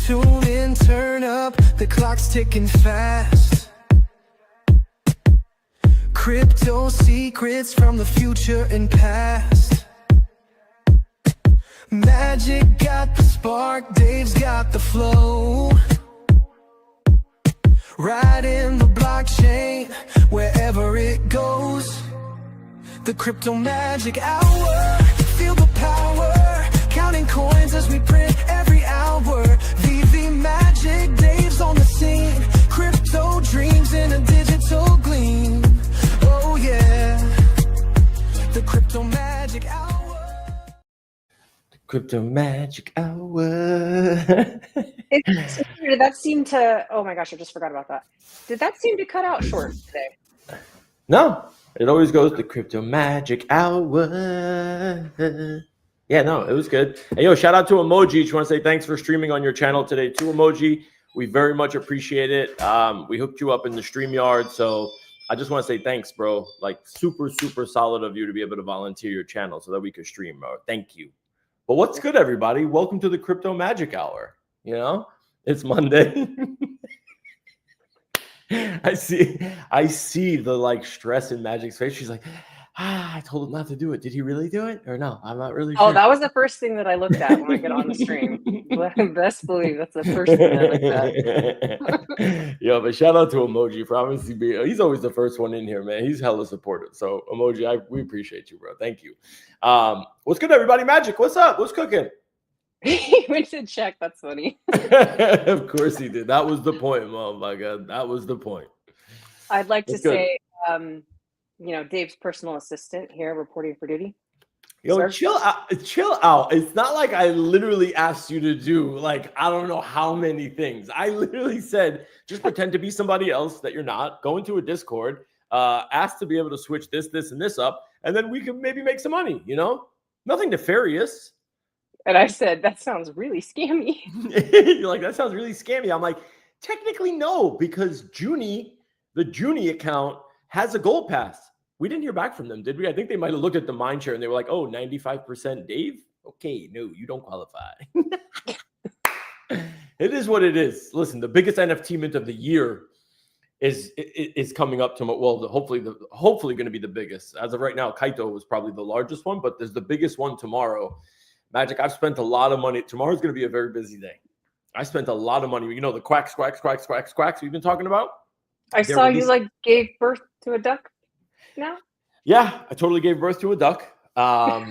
Tune in, turn up, the clock's ticking fast. Crypto secrets from the future and past. Magic got the spark, Dave's got the flow. Right in the blockchain, wherever it goes. The Crypto Magic Hour, feel the power. Counting coins as we print every hour. VV Magic, Dave's on the scene. Crypto dreams in a digital gleam. Oh yeah, the Crypto Magic Hour. Crypto Magic Hour. Did that seem to, oh my gosh, I just forgot about that. Did that seem to cut out short today? No, it always goes the Crypto Magic Hour. Yeah, no, it was good. Hey, yo, shout out to Emoji. Just want to say thanks for streaming on your channel today too, Emoji. We very much appreciate it. We hooked you up in the StreamYard, so I just want to say thanks, bro. Like super, super solid of you to be able to volunteer your channel so that we could stream, bro. Thank you. But what's good, everybody? Welcome to the Crypto Magic Hour. You know, it's Monday. I see the like stress in Magic's face. She's like, I told him not to do it. Did he really do it or no? I'm not really sure. Oh, that was the first thing that I looked at when I get on the stream. Best believe that's the first thing I looked at. Yeah, but shout out to Emoji for obviously being, he's always the first one in here, man. He's hella supportive. So Emoji, we appreciate you, bro. Thank you. What's good, everybody? Magic, what's up? What's cooking? He went to check. That's funny. Of course he did. That was the point, oh my God. That was the point. I'd like to say, you know, Dave's personal assistant here reporting for duty. Yo, Sir? chill out. It's not like I literally asked you to do like I don't know how many things. I literally said just pretend to be somebody else that you're not. Go into a Discord, ask to be able to switch this, and this up, and then we can maybe make some money. You know, nothing nefarious. And I said, that sounds really scammy. You're like, that sounds really scammy. I'm like, technically no, because the Junie account has a gold pass. We didn't hear back from them, did we? I think they might have looked at the mindshare and they were like, oh, 95% Dave? Okay, no, you don't qualify. It is what it is. Listen, the biggest NFT mint of the year is coming up to, well, hopefully going to be the biggest. As of right now, Kaito was probably the largest one, but there's the biggest one tomorrow. Magic, I've spent a lot of money. Tomorrow's going to be a very busy day. I spent a lot of money. You know, the quacks we've been talking about? I saw you like gave birth to a duck now? Yeah, I totally gave birth to a duck. Are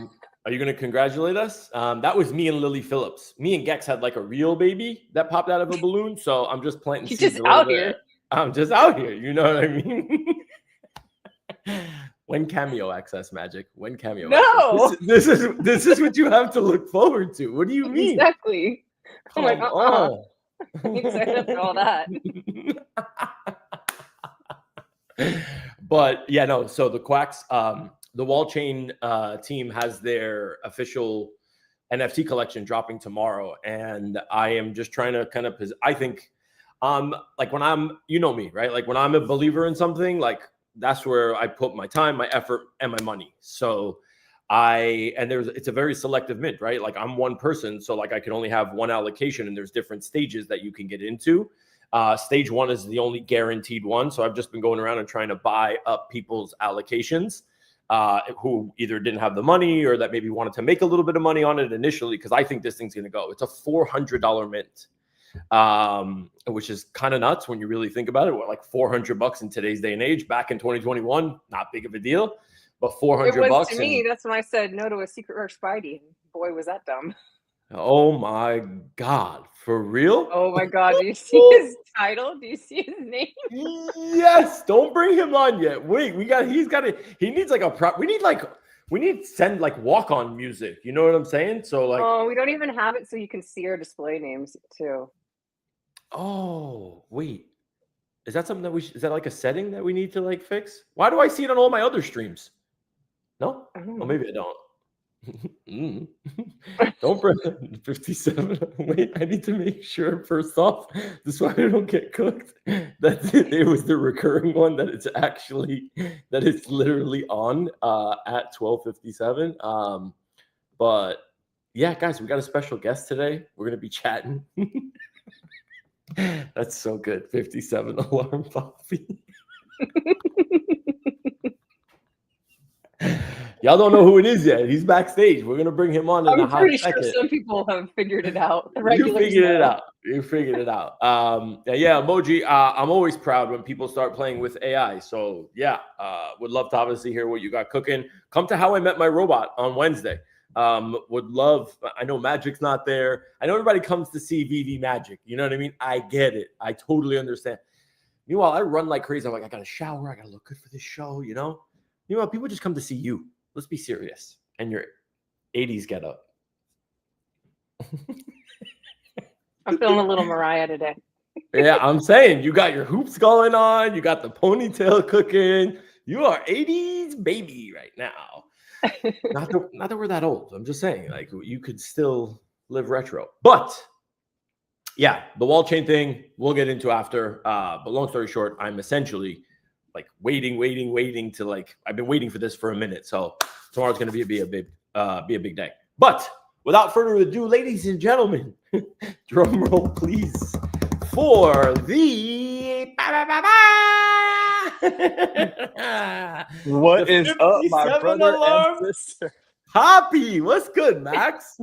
you going to congratulate us? That was me and Lily Phillips. Me and Gex had like a real baby that popped out of a balloon. So I'm just planting seeds. Just out here. I'm just out here. You know what I mean? When Cameo access, Magic? When Cameo? No. This is what you have to look forward to. What do you mean? Exactly. Come I'm like, on. I'm excited for all that. But yeah, no. So the Quacks, the Wall Chain team has their official NFT collection dropping tomorrow, and I am just trying to kind of. I think, like when I'm, you know me, right? Like when I'm a believer in something, like that's where I put my time, my effort, and my money. So it's a very selective mint, right? Like I'm one person, so like I can only have one allocation, and there's different stages that you can get into. Stage one is the only guaranteed one. So I've just been going around and trying to buy up people's allocations who either didn't have the money or that maybe wanted to make a little bit of money on it initially, because I think this thing's going to go. It's a $400 mint, which is kind of nuts when you really think about it. What, like $400 in today's day and age? Back in 2021, not big of a deal, but $400 it was to me. That's when I said no to a Secret Rare Spidey. Boy, was that dumb. Oh my God, for real? Oh my God, do you see his title? Do you see his name? Yes, don't bring him on yet. Wait, he needs like a prop. We need send like walk-on music. You know what I'm saying? So like, oh, we don't even have it so you can see our display names too. Oh, wait. Is that something that is that like a setting that we need to like fix? Why do I see it on all my other streams? No? Well, maybe I don't. Don't bring 57. Wait, I need to make sure first off, this is why I don't get cooked. That it was the recurring one that it's literally on at 12:57. But yeah, guys, we got a special guest today. We're gonna be chatting. That's so good. 57 alarm Poppy. Y'all don't know who it is yet. He's backstage. We're gonna bring him on in a I'm hot pretty sure second. some people have figured it out. The You regulars figured it know. out. You figured it out. Yeah, emoji. I'm always proud when people start playing with AI. So yeah, would love to obviously hear what you got cooking. Come to How I Met My Robot on Wednesday. Would love. I know Magic's not there. I know everybody comes to see VV Magic. You know what I mean? I get it. I totally understand. Meanwhile, I run like crazy. I'm like, I gotta shower. I gotta look good for this show. You know. Meanwhile, people just come to see you. Let's be serious. And your 80s get up. I'm feeling a little Mariah today. Yeah, I'm saying you got your hoops going on. You got the ponytail cooking. You are 80s baby right now. Not that we're that old. I'm just saying, like, you could still live retro. But yeah, the wall chain thing we'll get into after. But long story short, I'm essentially like waiting to like I've been waiting for this for a minute. So tomorrow's gonna be a big day. But without further ado, ladies and gentlemen, drum roll please for the What is up, my 57 brother alarm and sister? Poppy, what's good, Max?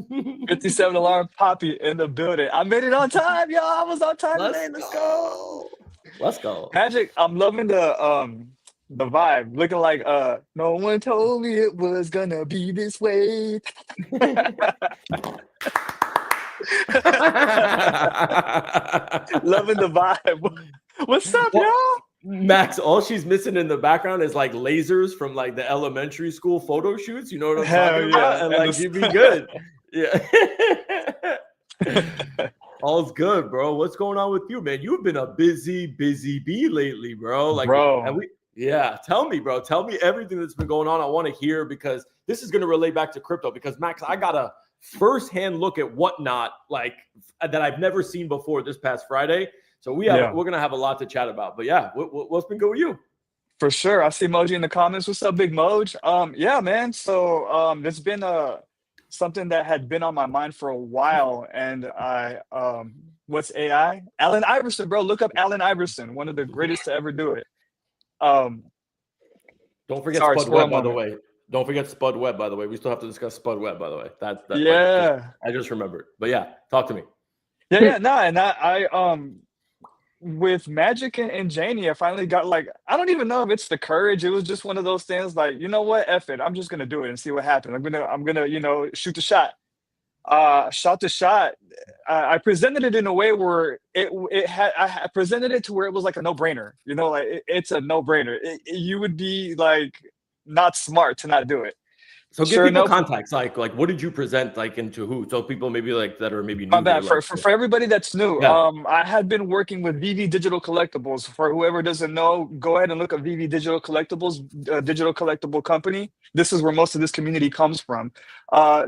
57 alarm Poppy in the building. I made it on time, y'all. I was on time Let's today. Let's go. Let's go. Magic, I'm loving the vibe. Looking like no one told me it was gonna be this way. Loving the vibe. What's up, y'all? Max, all she's missing in the background is like lasers from like the elementary school photo shoots. You know what I'm talking about? And like you'd be good. Yeah. All's good, bro. What's going on with you, man? You've been a busy bee lately, bro. Like, bro. Yeah, tell me, bro. Tell me everything that's been going on. I want to hear because this is going to relate back to crypto. Because Max, I got a firsthand look at whatnot like that I've never seen before this past Friday. So we're gonna have a lot to chat about. But yeah, what's been going with you? For sure. I see Moji in the comments. What's up, Big Moj? Yeah, man. So there's been something that had been on my mind for a while, and I what's AI? Allen Iverson, bro. Look up Allen Iverson, one of the greatest to ever do it. Don't forget Spud Webb, by the way. Don't forget Spud Webb, by the way. We still have to discuss Spud Webb, by the way. That's yeah. I just remembered. But yeah, talk to me. Yeah, no, and I with Magic and Janie, I finally got like, I don't even know if it's the courage. It was just one of those things like, you know what, F it. I'm just gonna do it and see what happens. I'm gonna shoot the shot. Shot the shot. I presented it in a way where I presented it to where it was like a no-brainer. You know, like it's a no-brainer. You would be like not smart to not do it. So give people context, like what did you present like into who? So people maybe like that are maybe new. My bad. For everybody that's new, I had been working with VV Digital Collectibles. For whoever doesn't know, go ahead and look at VV Digital Collectibles, digital collectible company. This is where most of this community comes from.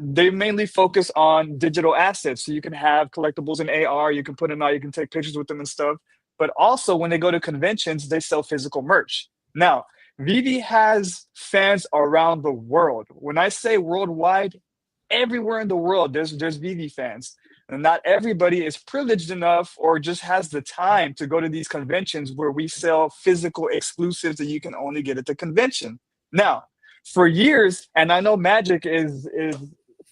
They mainly focus on digital assets. So you can have collectibles in AR, you can put them out, you can take pictures with them and stuff. But also when they go to conventions, they sell physical merch. Now, VV has fans around the world. When I say worldwide, everywhere in the world, there's VV fans. And not everybody is privileged enough or just has the time to go to these conventions where we sell physical exclusives that you can only get at the convention. Now, for years, and I know Magic is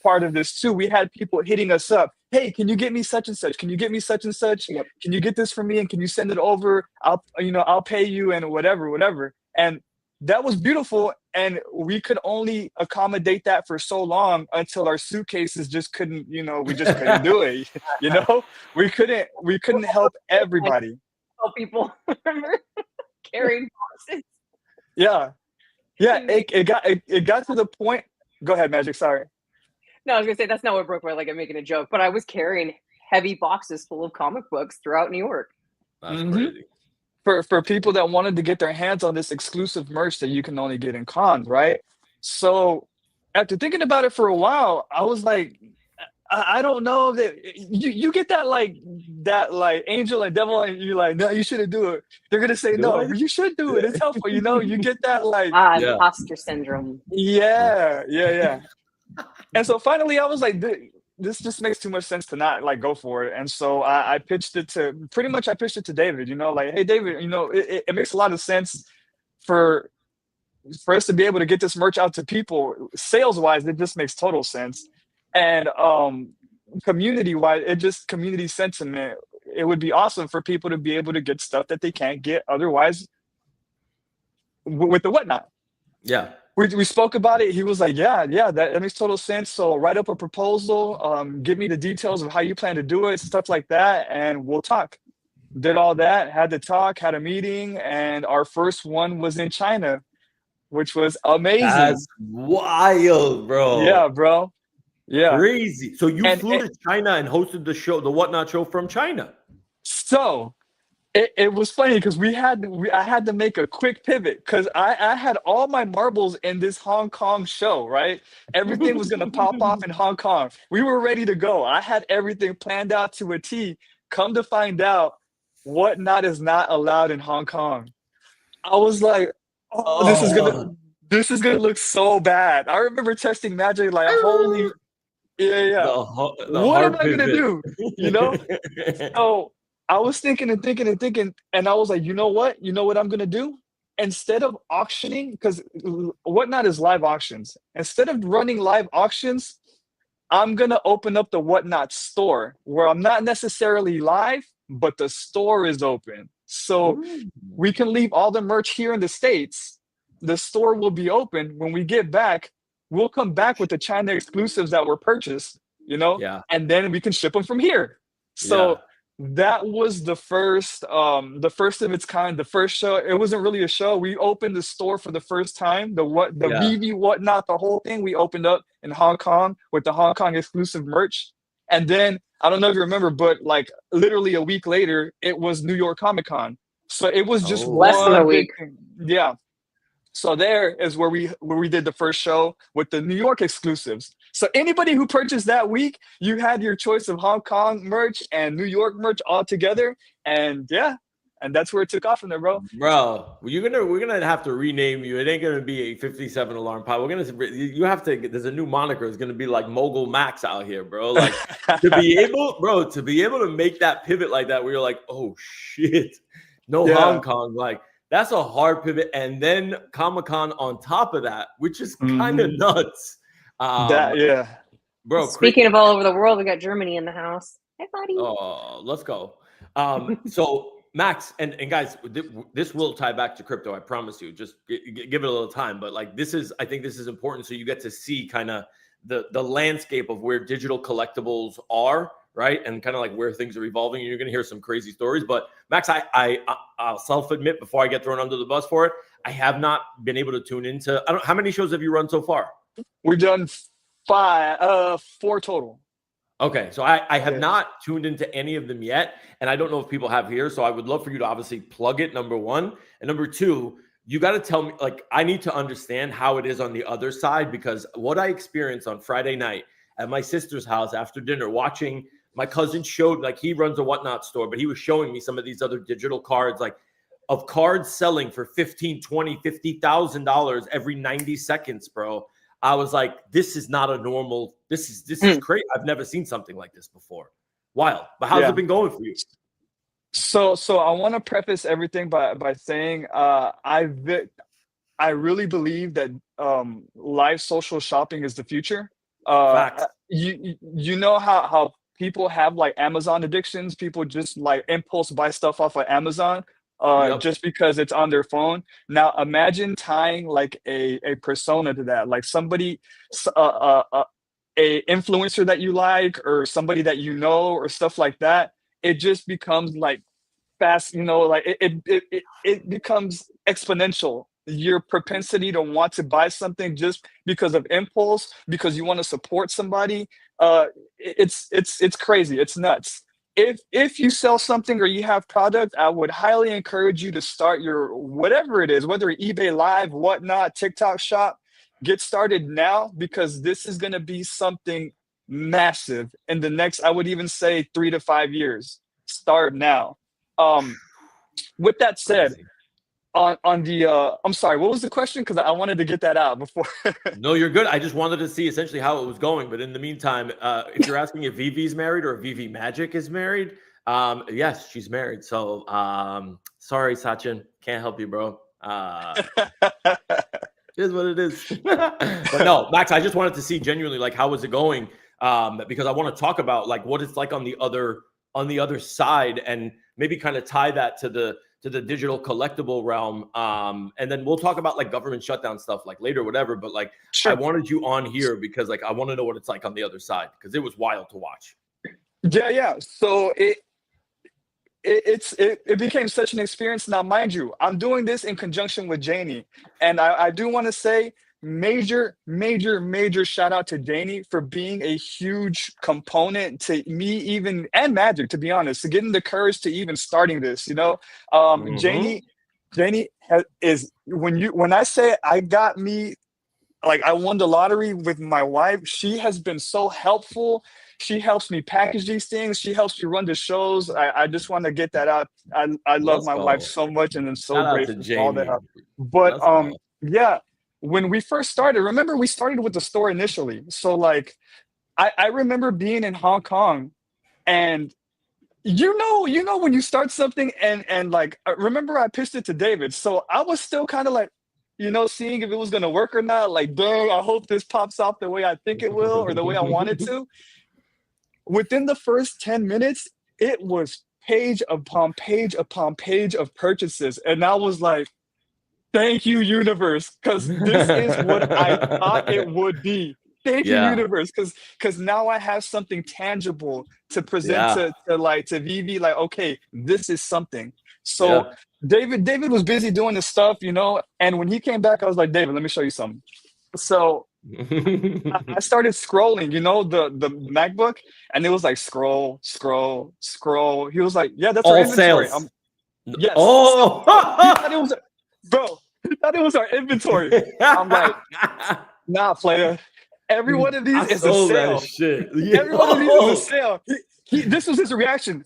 part of this too, we had people hitting us up. Hey, can you get me such and such? Can you get me such and such? Yep. Can you get this for me? And can you send it over? I'll pay you and whatever. And that was beautiful, and we could only accommodate that for so long until our suitcases just couldn't, we just couldn't do it. We couldn't help everybody. Help people remember carrying boxes. Yeah. It got to the point. Go ahead, Magic. Sorry. No, I was gonna say that's not what broke my leg. I'm making a joke, but I was carrying heavy boxes full of comic books throughout New York. That's crazy. For people that wanted to get their hands on this exclusive merch that you can only get in cons, right? So after thinking about it for a while, I was like, I don't know that you get that like angel and devil, and you're like, no, you shouldn't do it. They're gonna say no, you should do it. It's helpful, You get that like imposter syndrome. Yeah. And so finally, I was like, this just makes too much sense to not like go for it. And so I pitched it to David, like, hey David, it makes a lot of sense for us to be able to get this merch out to people. Sales wise, it just makes total sense. And community wise, community sentiment, it would be awesome for people to be able to get stuff that they can't get otherwise with the whatnot. Yeah. We spoke about it. He was like, yeah, that makes total sense. So write up a proposal, give me the details of how you plan to do it, stuff like that, and we'll talk. Did all that, had the talk, had a meeting, and our first one was in China, which was amazing. That's wild, bro. Yeah, bro. Yeah. Crazy. So you flew to China and hosted the show, the Whatnot show from China. So it was funny because I had to make a quick pivot because I had all my marbles in this Hong Kong show, right? Everything was gonna pop off in Hong Kong. We were ready to go. I had everything planned out to a T. Come to find out, Whatnot is not allowed in Hong Kong. I was like, this is gonna look so bad. I remember testing Magic like, holy, yeah. What am I gonna do? So I was thinking, and I was like, you know what I'm gonna do? Instead of auctioning, because Whatnot is live auctions. Instead of running live auctions, I'm gonna open up the Whatnot store where I'm not necessarily live, but the store is open. So we can leave all the merch here in the States. The store will be open. When we get back, we'll come back with the China exclusives that were purchased, and then we can ship them from here. So that was the first of its kind, the first show. It wasn't really a show. We opened the store for the first time. The VV Whatnot, the whole thing we opened up in Hong Kong with the Hong Kong exclusive merch. And then I don't know if you remember, but like literally a week later, it was New York Comic Con. So it was just less than a week. Yeah. So there is where we did the first show with the New York exclusives. So anybody who purchased that week, you had your choice of Hong Kong merch and New York merch all together. And that's where it took off from there, bro. Bro, we're gonna have to rename you. It ain't gonna be a 57 alarm pod. You have to. There's a new moniker. It's gonna be like Mogul Max out here, bro. Like to be able to make that pivot like that, where you're like, oh shit, no Hong Kong, like. That's a hard pivot, and then Comic-Con on top of that, which is kind of nuts. Bro. Speaking of all over the world, we got Germany in the house. Hey, buddy. Oh, let's go. So Max and guys, this will tie back to crypto. I promise you. Just give it a little time, but like I think this is important, so you get to see kind of the landscape of where digital collectibles are. Right. And kind of like where things are evolving. And you're going to hear some crazy stories. But Max, I'll self-admit before I get thrown under the bus for it, I have not been able to tune into. How many shows have you run so far? We've done 4 total. Okay. So I have not tuned into any of them yet. And I don't know if people have here. So I would love for you to obviously plug it, number one. And number two, you got to tell me, like, I need to understand how it is on the other side, because what I experienced on Friday night at my sister's house after dinner, watching my cousin showed, like, he runs a Whatnot store, but he was showing me some of these other digital cards, like of cards selling for $15,000, $20,000, $50,000 every 90 seconds, bro. I was like, this is not a normal, this is crazy. I've never seen something like this before. Wild. But how's it been going for you? So I want to preface everything by saying I really believe that live social shopping is the future. You know how people have like Amazon addictions. People just like impulse buy stuff off of Amazon just because it's on their phone. Now imagine tying like a persona to that, like somebody, a influencer that you like, or somebody that you know, or stuff like that. It just becomes like fast, like it becomes exponential. Your propensity to want to buy something just because of impulse, because you want to support somebody, it's crazy. It's nuts. If you sell something or you have product, I would highly encourage you to start your whatever it is, whether eBay Live, Whatnot, TikTok Shop. Get started now, because this is going to be something massive in the next, I would even say 3 to 5 years. Start now. With that said, on the I'm sorry, what was the question? Because I wanted to get that out before. No, you're good. I just wanted to see essentially how it was going. But in the meantime, if you're asking if Vivi's married or if Vivi Magic is married, yes, she's married. So sorry, Sachin, can't help you, bro. It is what it is. But no, Max, I just wanted to see genuinely like how was it going, because I want to talk about like what it's like on the other side, and maybe kind of tie that to the digital collectible realm. And then we'll talk about like government shutdown stuff like later, whatever. But like, Sure. I wanted you on here because like I want to know what it's like on the other side, because it was wild to watch. Yeah. So it became such an experience. Now, mind you, I'm doing this in conjunction with Janie, and I do want to say major shout out to Janie for being a huge component to me, even, and Magic, to be honest, to getting the courage to even starting this. Janie is, when I say I got me, like I won the lottery with my wife, she has been so helpful. She helps me package these things. She helps me run the shows. I just want to get that out. I love Let's my go. wife so much, and I'm so Shout out to grateful for all that Jamie. help. But Let's go. yeah, when we first started, remember we started with the store initially. So like, I remember being in Hong Kong, and you know when you start something and like, remember I pitched it to David. So I was still kind of like, seeing if it was gonna work or not. Like, dang, I hope this pops off the way I think it will, or the way I want it to. Within the first 10 minutes, it was page upon page upon page of purchases. And I was like, thank you, universe, because this is what I thought it would be. Thank you, universe, because now I have something tangible to present to Vivi. Like, okay, this is something. So David was busy doing this stuff, and when he came back, I was like, David, let me show you something. So I started scrolling, the MacBook, and it was like scroll. He was like, yeah, that's our all inventory. sales. Yes. Oh, He thought it was our inventory. I'm like, nah, player. Every one of these is a sale. Shit. Every one of these is a sale. This was his reaction.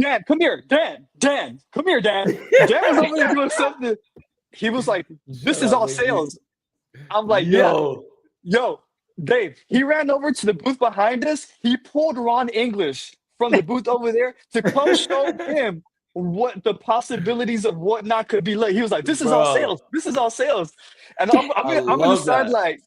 Dan, come here. Dan, come here, Dan. Dan was over there doing something. He was like, this is all sales. I'm like, yo, Dave. He ran over to the booth behind us. He pulled Ron English from the booth over there to come show him what the possibilities of whatnot could be like. He was like, this is all sales. This is all sales. And I'm on the side like,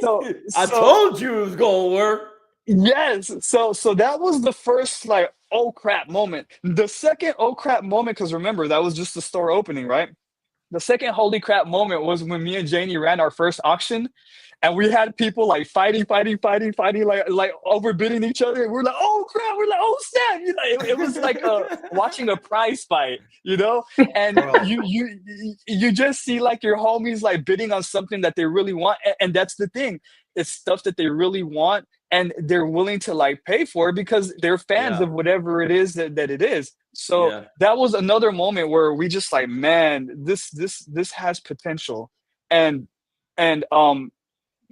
So I told you it was going to work. Yes. So that was the first like, oh crap moment. The second oh crap moment, because remember, that was just the store opening, right? The second holy crap moment was when me and Janie ran our first auction, and we had people like fighting, like overbidding each other. And we're like, oh crap! We're like, oh snap! It was like watching a prize fight, And you just see like your homies like bidding on something that they really want, and that's the thing. It's stuff that they really want, and they're willing to like pay for it because they're fans of whatever it is that it is. So that was another moment where we just like, man, this has potential. And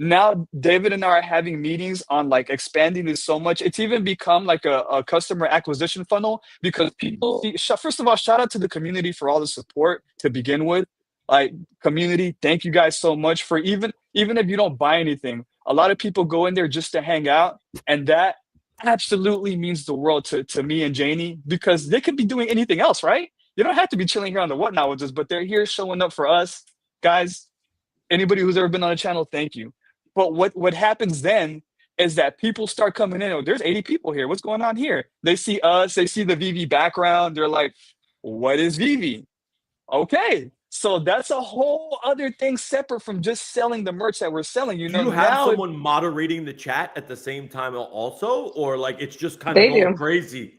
now David and I are having meetings on like expanding this so much. It's even become like a customer acquisition funnel, because people first of all, shout out to the community for all the support to begin with. Like, community, thank you guys so much for even if you don't buy anything. A lot of people go in there just to hang out, and that absolutely means the world to me and Janie, because they could be doing anything else, right? You don't have to be chilling here on the whatnot with us, but they're here showing up for us. Guys, anybody who's ever been on the channel, thank you. But what happens then is that people start coming in. Oh, there's 80 people here. What's going on here? They see us. They see the Vivi background. They're like, what is Vivi? Okay. So that's a whole other thing separate from just selling the merch that we're selling. Do you have someone moderating the chat at the same time also, or like it's just kind of going crazy?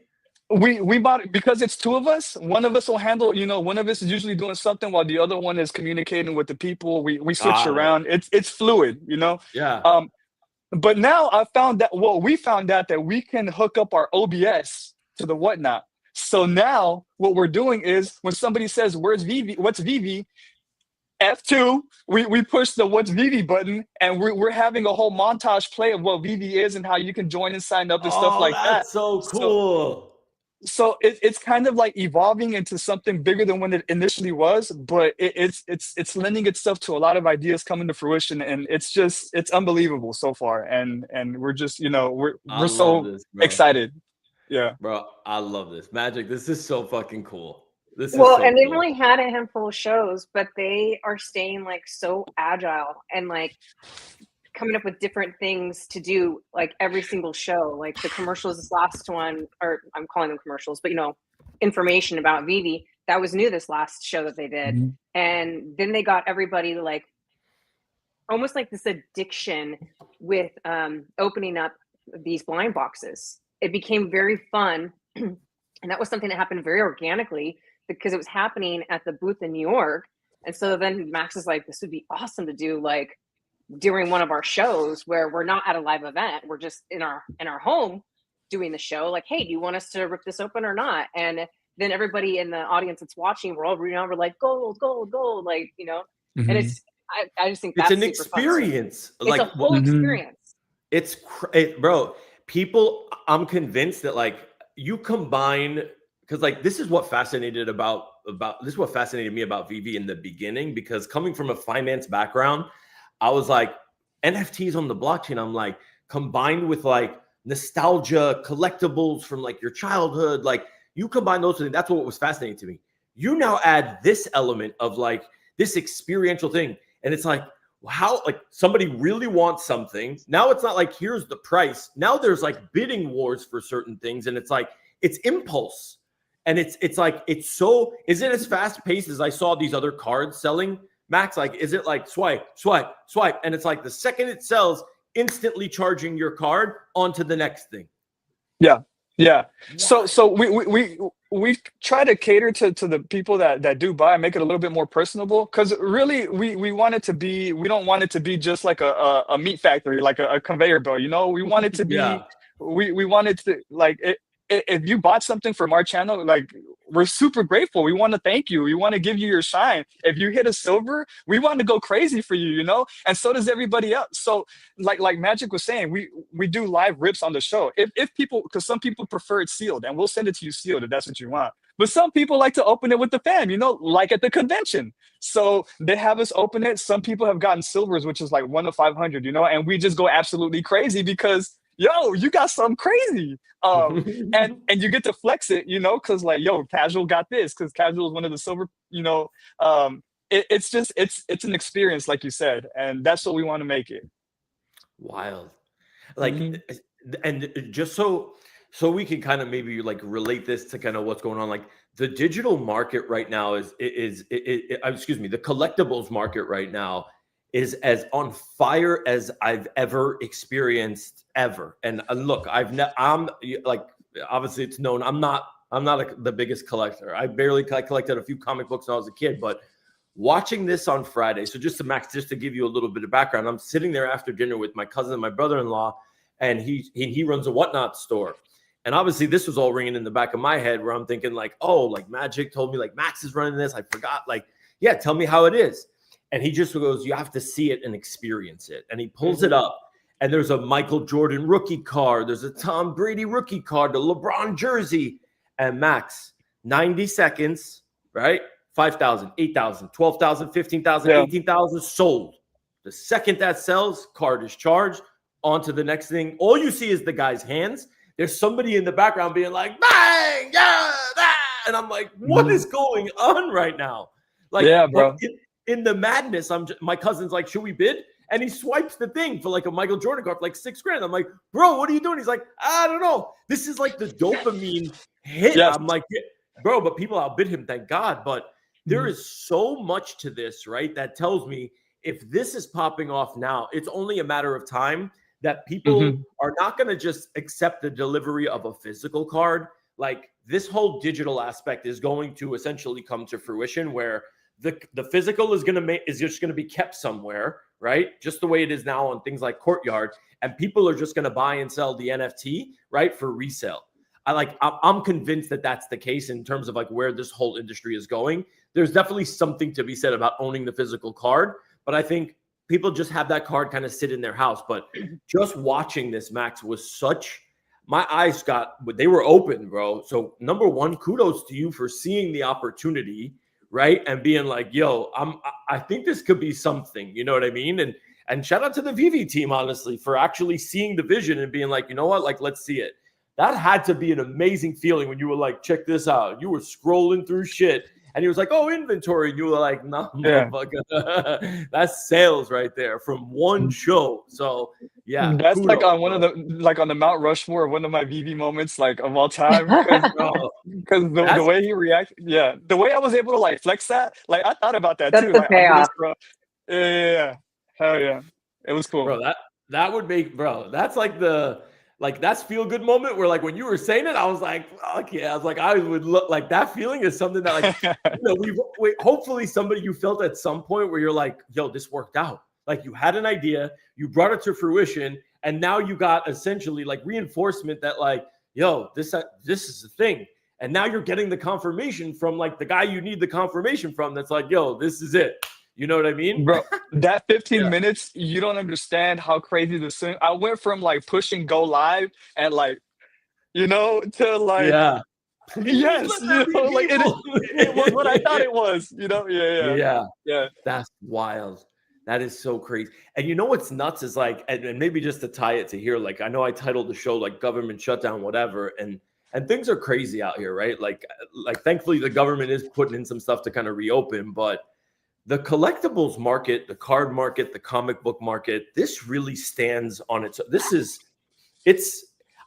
We bought it because it's two of us. One of us will handle, one of us is usually doing something while the other one is communicating with the people. We switch around. It's fluid, Yeah. But now we found out that we can hook up our OBS to the whatnot. So now what we're doing is when somebody says, where's Vivi? What's Vivi? F2, we push the what's Vivi button, and we're having a whole montage play of what Vivi is and how you can join and sign up and stuff like that. That's so cool. So it's kind of like evolving into something bigger than when it initially was, but it's lending itself to a lot of ideas coming to fruition, and it's unbelievable so far, and we're just, you know, I we're love so this, bro. excited. Yeah. Bro, I love this. Magic, this is so fucking cool. This is Well, so and they've cool. only had a handful of shows, but they are staying like so agile and like coming up with different things to do like every single show. Like the commercials, this last one, or I'm calling them commercials, but you know, information about Vivi that was new this last show that they did. Mhm. And then they got everybody like almost like this addiction with opening up these blind boxes. It became very fun. And that was something that happened very organically because it was happening at the booth in New York. And so then Max is like, this would be awesome to do like during one of our shows where we're not at a live event. We're just in our home doing the show. Like, hey, do you want us to rip this open or not? And then everybody in the audience that's watching, we're all rooting on, we're like, gold, gold, gold, like, you know, and Mhm. it's, I just think It's that's an super fun too. experience. It's Like, a whole Mhm. experience. it's bro, people, I'm convinced that like you combine, because like this is what fascinated this is what fascinated me about VV in the beginning, because coming from a finance background, I was like, NFTs on the blockchain, I'm like, combined with like nostalgia, collectibles from like your childhood, like you combine those things, that's what was fascinating to me. You now add this element of like this experiential thing, and it's like, how like somebody really wants something. Now it's not like here's the price. Now there's like bidding wars for certain things, and it's like it's impulse. And it's like it's so, is it as fast paced as I saw these other cards selling, Max? Like, is it like swipe, swipe, swipe? And it's like the second it sells, instantly charging your card onto the next thing. Yeah. Yeah. Wow. So we try to cater to the people that do buy and make it a little bit more personable, because really we want it to be, we don't want it to be just like a meat factory, like a conveyor belt, you know. We want it to be, Yeah. we want it to like if you bought something from our channel, like we're super grateful. We want to thank you. We want to give you your shine. If you hit a silver, we want to go crazy for you, you know, and so does everybody else. So like Magic was saying, we do live rips on the show. If people, because some people prefer it sealed, and we'll send it to you sealed if that's what you want. But some people like to open it with the fam, you know, like at the convention. So they have us open it. Some people have gotten silvers, which is like 1 to 500, you know, and we just go absolutely crazy because yo, you got something crazy. And you get to flex it, you know, because like, yo, casual got this, because casual is one of the silver, you know. It's just it's an experience, like you said, and that's what we want to make it. Wild. Like, Mhm. and just so we can kind of maybe like relate this to kind of what's going on, like the digital market right now excuse me, the collectibles market right now is as on fire as I've ever experienced ever. And look, I'm like, obviously it's known I'm not the biggest collector. I collected a few comic books when I was a kid, but watching this on Friday. So just to give you a little bit of background, I'm sitting there after dinner with my cousin and my brother-in-law, and he runs a Whatnot store. And obviously this was all ringing in the back of my head where I'm thinking like, oh, like Magic told me like Max is running this. I forgot, like, yeah, tell me how it is. And he just goes, you have to see it and experience it. And he pulls it up, and there's a Michael Jordan rookie card. There's a Tom Brady rookie card, the LeBron jersey. And Max, 90 seconds, right? 5,000, 8,000, 12,000, 15,000, Yeah. 18,000 sold. The second that sells, card is charged, on to the next thing. All you see is the guy's hands. There's somebody in the background being like, bang, yeah, that. And I'm like, what is going on right now? Like, Yeah, but bro. in the madness, my cousin's like, should we bid? And he swipes the thing for like a Michael Jordan card for like $6,000. I'm like, bro, what are you doing? He's like, I don't know. This is like the dopamine hit. Yes. I'm like, bro, but people outbid him, thank God. But there is so much to this, right? That tells me if this is popping off now, it's only a matter of time that people are not going to just accept the delivery of a physical card. Like this whole digital aspect is going to essentially come to fruition, where the physical is just going to be kept somewhere, right? Just the way it is now on things like Courtyard, and people are just going to buy and sell the NFT, right, for resale. I'm convinced that that's the case in terms of like where this whole industry is going. There's definitely something to be said about owning the physical card, but I think people just have that card kind of sit in their house. But just watching this, Max, was such my eyes they were open, bro. So number one, kudos to you for seeing the opportunity, right? And being like, yo, I think this could be something, you know what I mean? And shout out to the VV team, honestly, for actually seeing the vision and being like, you know what, like, let's see it. That had to be an amazing feeling when you were like, check this out. You were scrolling through shit and he was like, oh, inventory. And you were like, nah, motherfucker. That's sales right there from one show. So yeah. That's kudos, like on one bro. of the, like on the Mount Rushmore, one of my VV moments, like of all time. Because the way he reacted, the way I was able to like flex that, like I thought about that That's too. the Like I'm gonna payoff. scroll. Yeah. Hell yeah. It was cool. Bro, that would make, bro, that's like that's feel good moment where like when you were saying it, I was like, fuck yeah. I was like, I would look like that feeling is something that like, you know, we hopefully somebody you felt at some point where you're like, yo, this worked out. Like you had an idea, you brought it to fruition, and now you got essentially like reinforcement that like, yo, this is the thing. And now you're getting the confirmation from like the guy you need the confirmation from that's like, yo, this is it. You know what I mean? Bro, that 15 minutes, you don't understand how crazy the swing. I went from like pushing go live and like, you know, to like, yeah. yes, you know, like it was what I thought it was, you know? Yeah. That's wild. That is so crazy. And you know what's nuts is like, and maybe just to tie it to here, like I know I titled the show like government shutdown, whatever, and things are crazy out here, right? Like thankfully the government is putting in some stuff to kind of reopen, but the collectibles market, the card market, the comic book market, this really stands on its.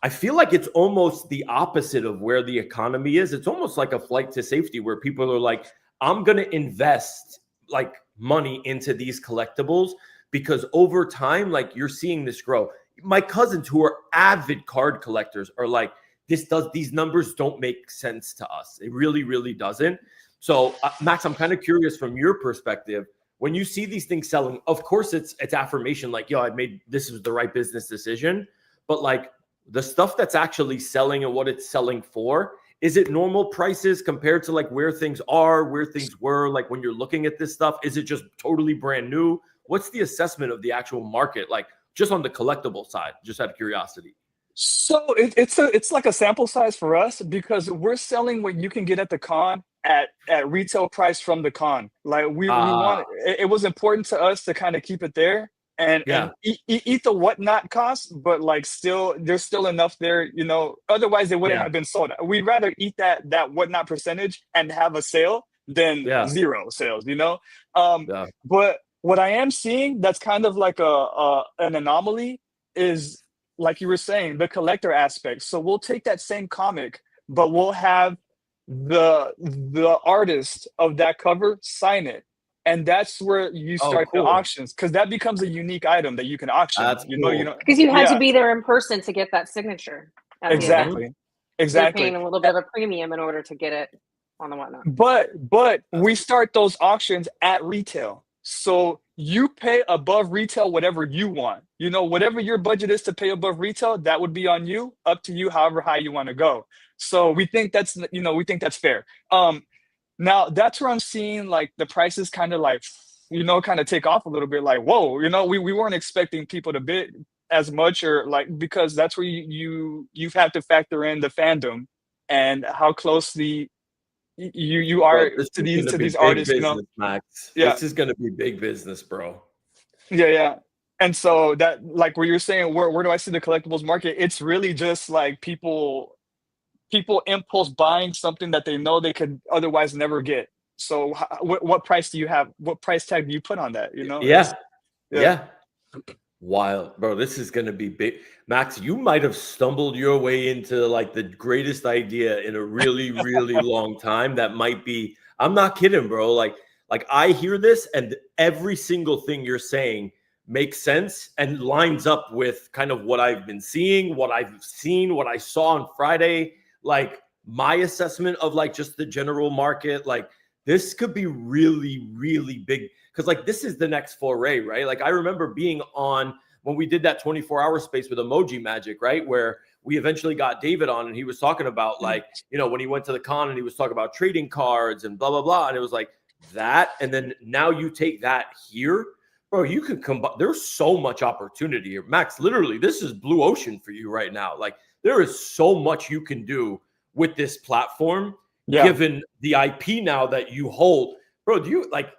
I feel like it's almost the opposite of where the economy is. It's almost like a flight to safety where people are like, I'm going to invest like money into these collectibles because over time, like you're seeing this grow. My cousins who are avid card collectors are like, these numbers don't make sense to us. It really, really doesn't. So Max, I'm kind of curious from your perspective, when you see these things selling, of course it's affirmation like, yo, this was the right business decision, but like the stuff that's actually selling and what it's selling for, is it normal prices compared to like where things are, where things were, like when you're looking at this stuff? Is it just totally brand new? What's the assessment of the actual market, like just on the collectible side, just out of curiosity? So it's like a sample size for us because we're selling what you can get at the con at retail price from the con. Like we want it was important to us to kind of keep it there and eat the whatnot costs, but like still there's still enough there, you know, otherwise they wouldn't have been sold. We'd rather eat that whatnot percentage and have a sale than zero sales, you know. But what I am seeing that's kind of like an anomaly is, like you were saying, the collector aspect. So we'll take that same comic, but we'll have the artist of that cover sign it. And that's where you start the auctions, because that becomes a unique item that you can auction. That's you know, because you had to be there in person to get that signature. Exactly. They're paying a little bit of a premium in order to get it on the whatnot. But we start those auctions at retail. So you pay above retail whatever you want. You know, whatever your budget is to pay above retail, that would be on you, up to you, however high you want to go. So we think that's fair. Now that's where I'm seeing like the prices kind of like, you know, kind of take off a little bit. Like, whoa, you know, we weren't expecting people to bid as much, or like, because that's where you have to factor in the fandom and how closely you are to these artists, business, you know. Max. This is going to be big business, bro. Yeah. And so that, like where you're saying, where do I see the collectibles market? It's really just like people impulse buying something that they know they could otherwise never get. So what price do you have? What price tag do you put on that? You know? Yeah. Wild, bro. This is going to be big. Max, you might have stumbled your way into like the greatest idea in a really, really long time. That might be, I'm not kidding, bro. Like I hear this and every single thing you're saying makes sense and lines up with kind of what I've been seeing, what I saw on Friday, like my assessment of like just the general market. Like this could be really, really big. Because like this is the next foray, right? Like I remember being on when we did that 24-hour space with Emoji Magic, right? Where we eventually got David on and he was talking about like, you know, when he went to the con and he was talking about trading cards and blah, blah, blah. And it was like that. And then now you take that here, bro, you can combine. There's so much opportunity here. Max, literally, this is blue ocean for you right now. Like there is so much you can do with this platform, Yeah. given the IP now that you hold. Bro, do you like,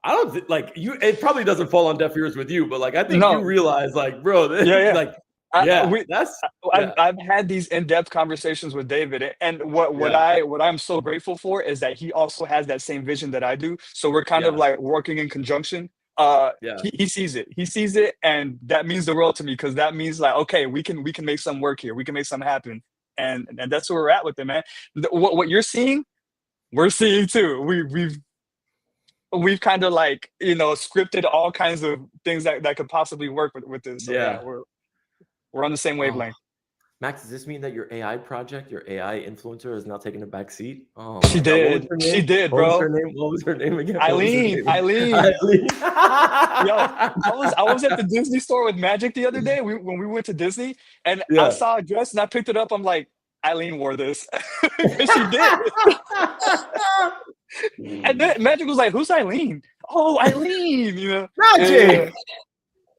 I don't like you, it probably doesn't fall on deaf ears with you, but like, I think you No. realize like, bro, this, Yeah. like, I've had these in-depth conversations with David, and what I'm so grateful for is that he also has that same vision that I do. So we're kind of like working in conjunction. He sees it. He sees it, and that means the world to me, because that means like, okay, we can make some work here. We can make something happen, and that's where we're at with it, man. What you're seeing, we're seeing too. We've kind of like, scripted all kinds of things that could possibly work with this. So yeah, we're on the same wavelength. Max, does this mean that your AI project, your AI influencer, has now taken a back seat? Oh, she did. She did, bro. What was her name again? Eileen. Yo, I was at the Disney store with Magic the other day when we went to Disney, and I saw a dress and I picked it up. I'm like, Eileen wore this. She did. And then Magic was like, "Who's Eileen?" Oh, Eileen. Magic.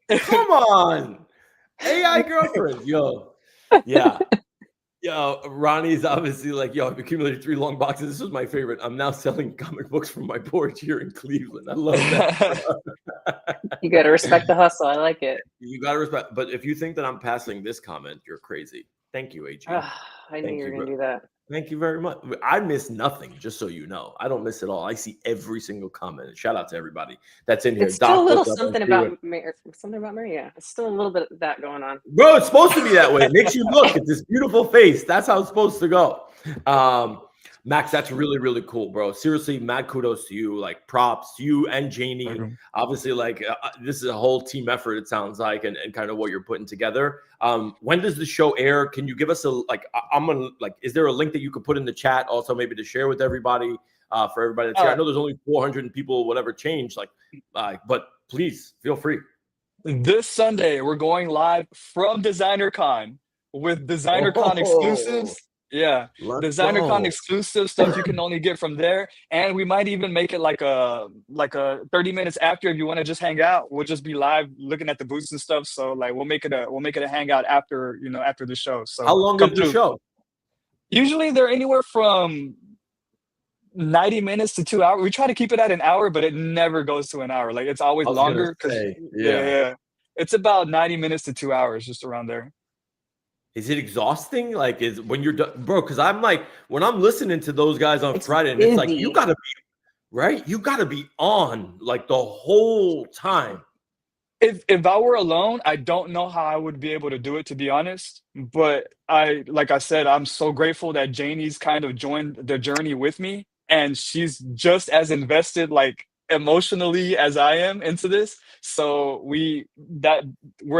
Come on. AI girlfriend. Yo. Ronnie's obviously like, I've accumulated 3 long boxes. This was my favorite. I'm now selling comic books from my porch here in Cleveland. I love that. You got to respect the hustle. I like it. You got to respect. But if you think that I'm passing this comment, you're crazy. Thank you, AG. I knew you were going to do that. Thank you very much. I miss nothing, just so you know. I don't miss it all. I see every single comment. Shout out to everybody that's in here. It's still a little something about Maria. It's still a little bit of that going on. Bro, it's supposed to be that way. It makes you look at this beautiful face. That's how it's supposed to go. Max, that's really, really cool, bro. Seriously, mad kudos to you. Like, props to you and Janie. Obviously, like, this is a whole team effort, it sounds like, and kind of what you're putting together. When does the show air? Can you give us is there a link that you could put in the chat also, maybe to share with everybody, for everybody that's here? I know there's only 400 people, whatever changed, but please feel free. This Sunday, we're going live from Designer Con with Designer Con exclusives. Yeah, Designer Con exclusive stuff you can only get from there, and we might even make it like a 30 minutes after if you want to just hang out. We'll just be live looking at the booths and stuff. So like we'll make it a hangout after the show. So how long is the show? Usually they're anywhere from 90 minutes to 2 hours. We try to keep it at an hour, but it never goes to an hour. Like it's always longer. It's about 90 minutes to 2 hours, just around there. Is it exhausting? Like, is when you're done, bro? Because I'm like, when I'm listening to those guys on Friday, and it's like, you gotta be right. You gotta be on like the whole time. If I were alone, I don't know how I would be able to do it, to be honest. But like I said, I'm so grateful that Janie's kind of joined the journey with me, and she's just as invested, like emotionally, as I am into this. So we're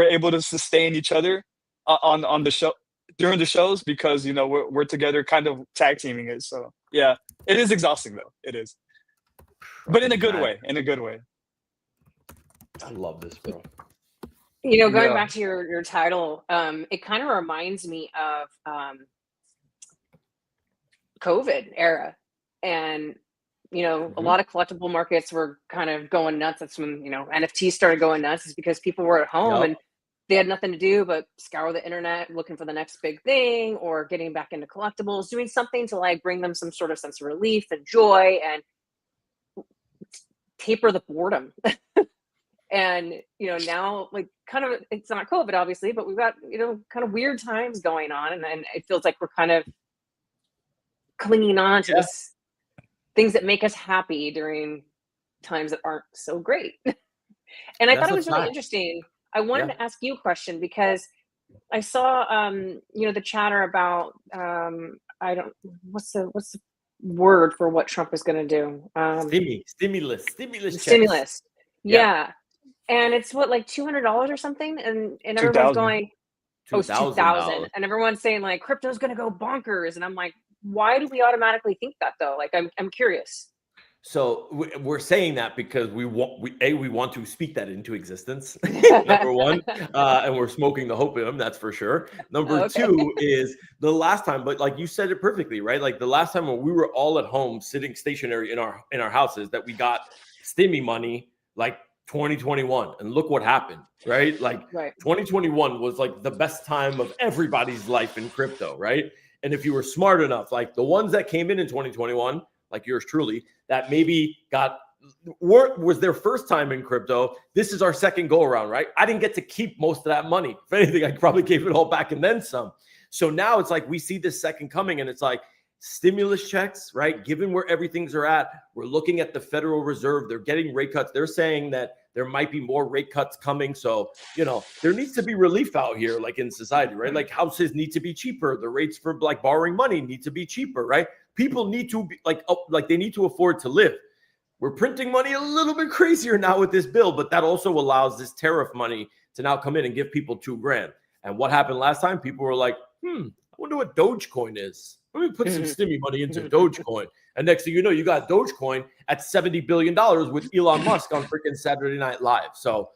able to sustain each other on the show during the shows, because we're together, kind of tag teaming it. So yeah, it is exhausting though. It is, but in a good way. I love this, bro. Going back to your title, it kind of reminds me of COVID era, and a lot of collectible markets were kind of going nuts. That's when NFTs started going nuts, is because people were at home and they had nothing to do but scour the internet looking for the next big thing, or getting back into collectibles, doing something to like bring them some sort of sense of relief and joy and taper the boredom. And now, like, kind of, it's not COVID obviously, but we've got kind of weird times going on, and it feels like we're kind of clinging on to this things that make us happy during times that aren't so great. And I thought it was really interesting. I wanted to ask you a question, because I saw, the chatter about, what's the word for what Trump is going to do? Stimulus. Yeah. And it's like $200 or something. And everyone's going, it's 2,000. And everyone's saying like, crypto's going to go bonkers. And I'm like, why do we automatically think that though? Like, I'm curious. So we're saying that because we want to speak that into existence. Number one, and we're smoking the hope in them. That's for sure. Number two is the last time, but like you said it perfectly, right? Like the last time when we were all at home sitting stationary in our houses, that we got stimmy money, like 2021, and look what happened, right? Like Right. 2021 was like the best time of everybody's life in crypto, right? And if you were smart enough, like the ones that came in 2021, like yours truly, that maybe was their first time in crypto. This is our second go around, right? I didn't get to keep most of that money. If anything, I probably gave it all back and then some. So now it's like we see this second coming, and it's like stimulus checks, right? Given where everything's are at, we're looking at the Federal Reserve. They're getting rate cuts. They're saying that there might be more rate cuts coming. So, there needs to be relief out here, like in society, right? Like houses need to be cheaper. The rates for like borrowing money need to be cheaper, right? People need to be like they need to afford to live. We're printing money a little bit crazier now with this bill, but that also allows this tariff money to now come in and give people $2,000. And what happened last time? People were like, I wonder what Dogecoin is. Let me put some stimmy money into Dogecoin. And next thing you know, you got Dogecoin at $70 billion with Elon Musk on freaking Saturday Night Live. So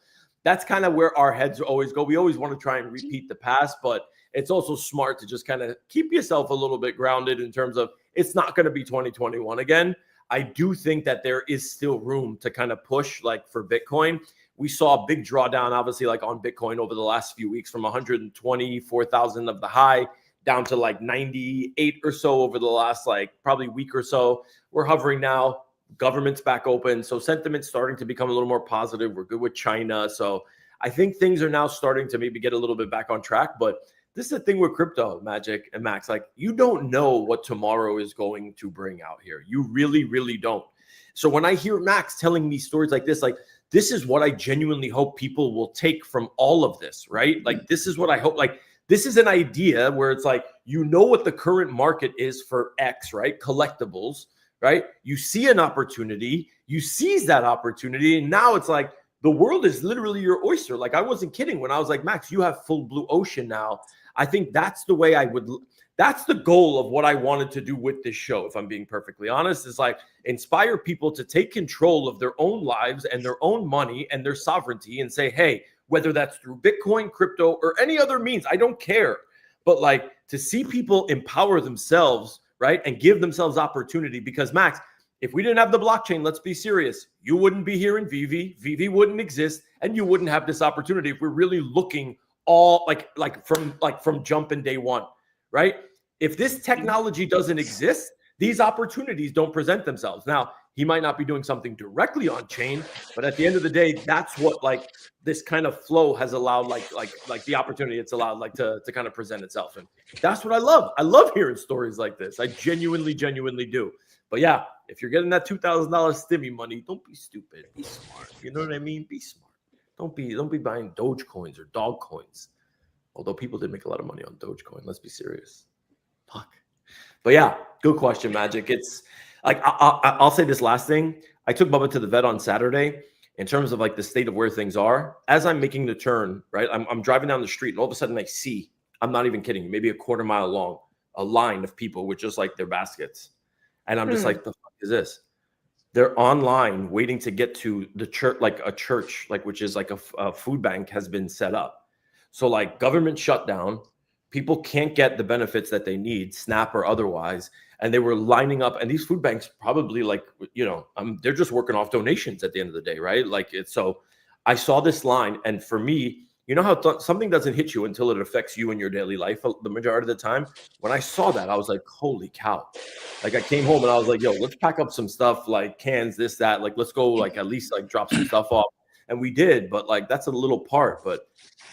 that's kind of where our heads always go. We always want to try and repeat the past, but it's also smart to just kind of keep yourself a little bit grounded in terms of it's not going to be 2021 again. I do think that there is still room to kind of push, like for Bitcoin. We saw a big drawdown, obviously, like on Bitcoin over the last few weeks from 124,000 of the high down to like 98 or so over the last like probably week or so. We're hovering now. Government's back open. So sentiment's starting to become a little more positive. We're good with China. So I think things are now starting to maybe get a little bit back on track. But this is the thing with crypto, Magic and Max. Like, you don't know what tomorrow is going to bring out here. You really, really don't. So when I hear Max telling me stories like this is what I genuinely hope people will take from all of this, right? Like, this is what I hope. Like, this is an idea where it's like, what the current market is for X, right? Collectibles, right? You see an opportunity, you seize that opportunity, and now it's like the world is literally your oyster. Like, I wasn't kidding when I was like, Max, you have full blue ocean now. I think that's the way that's the goal of what I wanted to do with this show, if I'm being perfectly honest, is like inspire people to take control of their own lives and their own money and their sovereignty and say, hey, whether that's through Bitcoin, crypto, or any other means, I don't care. But like to see people empower themselves, right, and give themselves opportunity. Because Max, if we didn't have the blockchain, let's be serious, you wouldn't be here in VV, VV wouldn't exist, and you wouldn't have this opportunity if we're really looking all from jump in day one, right? If this technology doesn't exist, these opportunities don't present themselves. Now, he might not be doing something directly on chain, but at the end of the day, that's what like this kind of flow has allowed, like the opportunity it's allowed like to kind of present itself. And that's what I love. I love hearing stories like this. I genuinely do. But yeah, if you're getting that $2,000 stimmy money, don't be stupid. Be smart. You know what I mean? Be smart. Don't be buying Dogecoins or dog coins. Although people did make a lot of money on Dogecoin. Let's be serious. Fuck. But yeah, good question, Magic. It's like I'll say this last thing. I took Bubba to the vet on Saturday in terms of like the state of where things are. As I'm making the turn, right? I'm driving down the street and all of a sudden I see, I'm not even kidding, maybe a quarter mile long, a line of people with just like their baskets. And I'm just like, the fuck is this? They're online waiting to get to the church, like a church, like which is like a food bank has been set up. So like government shutdown, people can't get the benefits that they need, SNAP or otherwise. And they were lining up, and these food banks probably like, they're just working off donations at the end of the day, right? Like it's, so I saw this line, and for me, you know how something doesn't hit you until it affects you in your daily life the majority of the time. When I saw that, I was like, holy cow. Like I came home and I was like, yo, let's pack up some stuff, like cans, this, that, like, let's go like at least like drop some stuff off. And we did, but like, that's a little part, but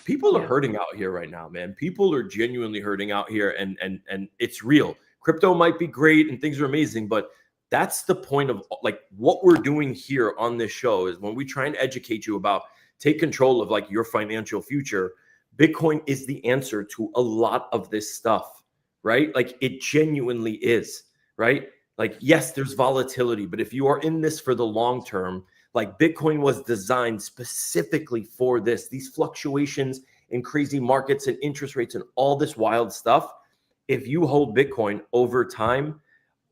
people are hurting out here right now, man. People are genuinely hurting out here, and it's real. Crypto might be great and things are amazing, but that's the point of like what we're doing here on this show is when we try and educate you about take control of like your financial future. Bitcoin is the answer to a lot of this stuff, right? Like it genuinely is, right? Like, yes, there's volatility, but if you are in this for the long term, like Bitcoin was designed specifically for this, these fluctuations in crazy markets and interest rates and all this wild stuff. If you hold Bitcoin over time,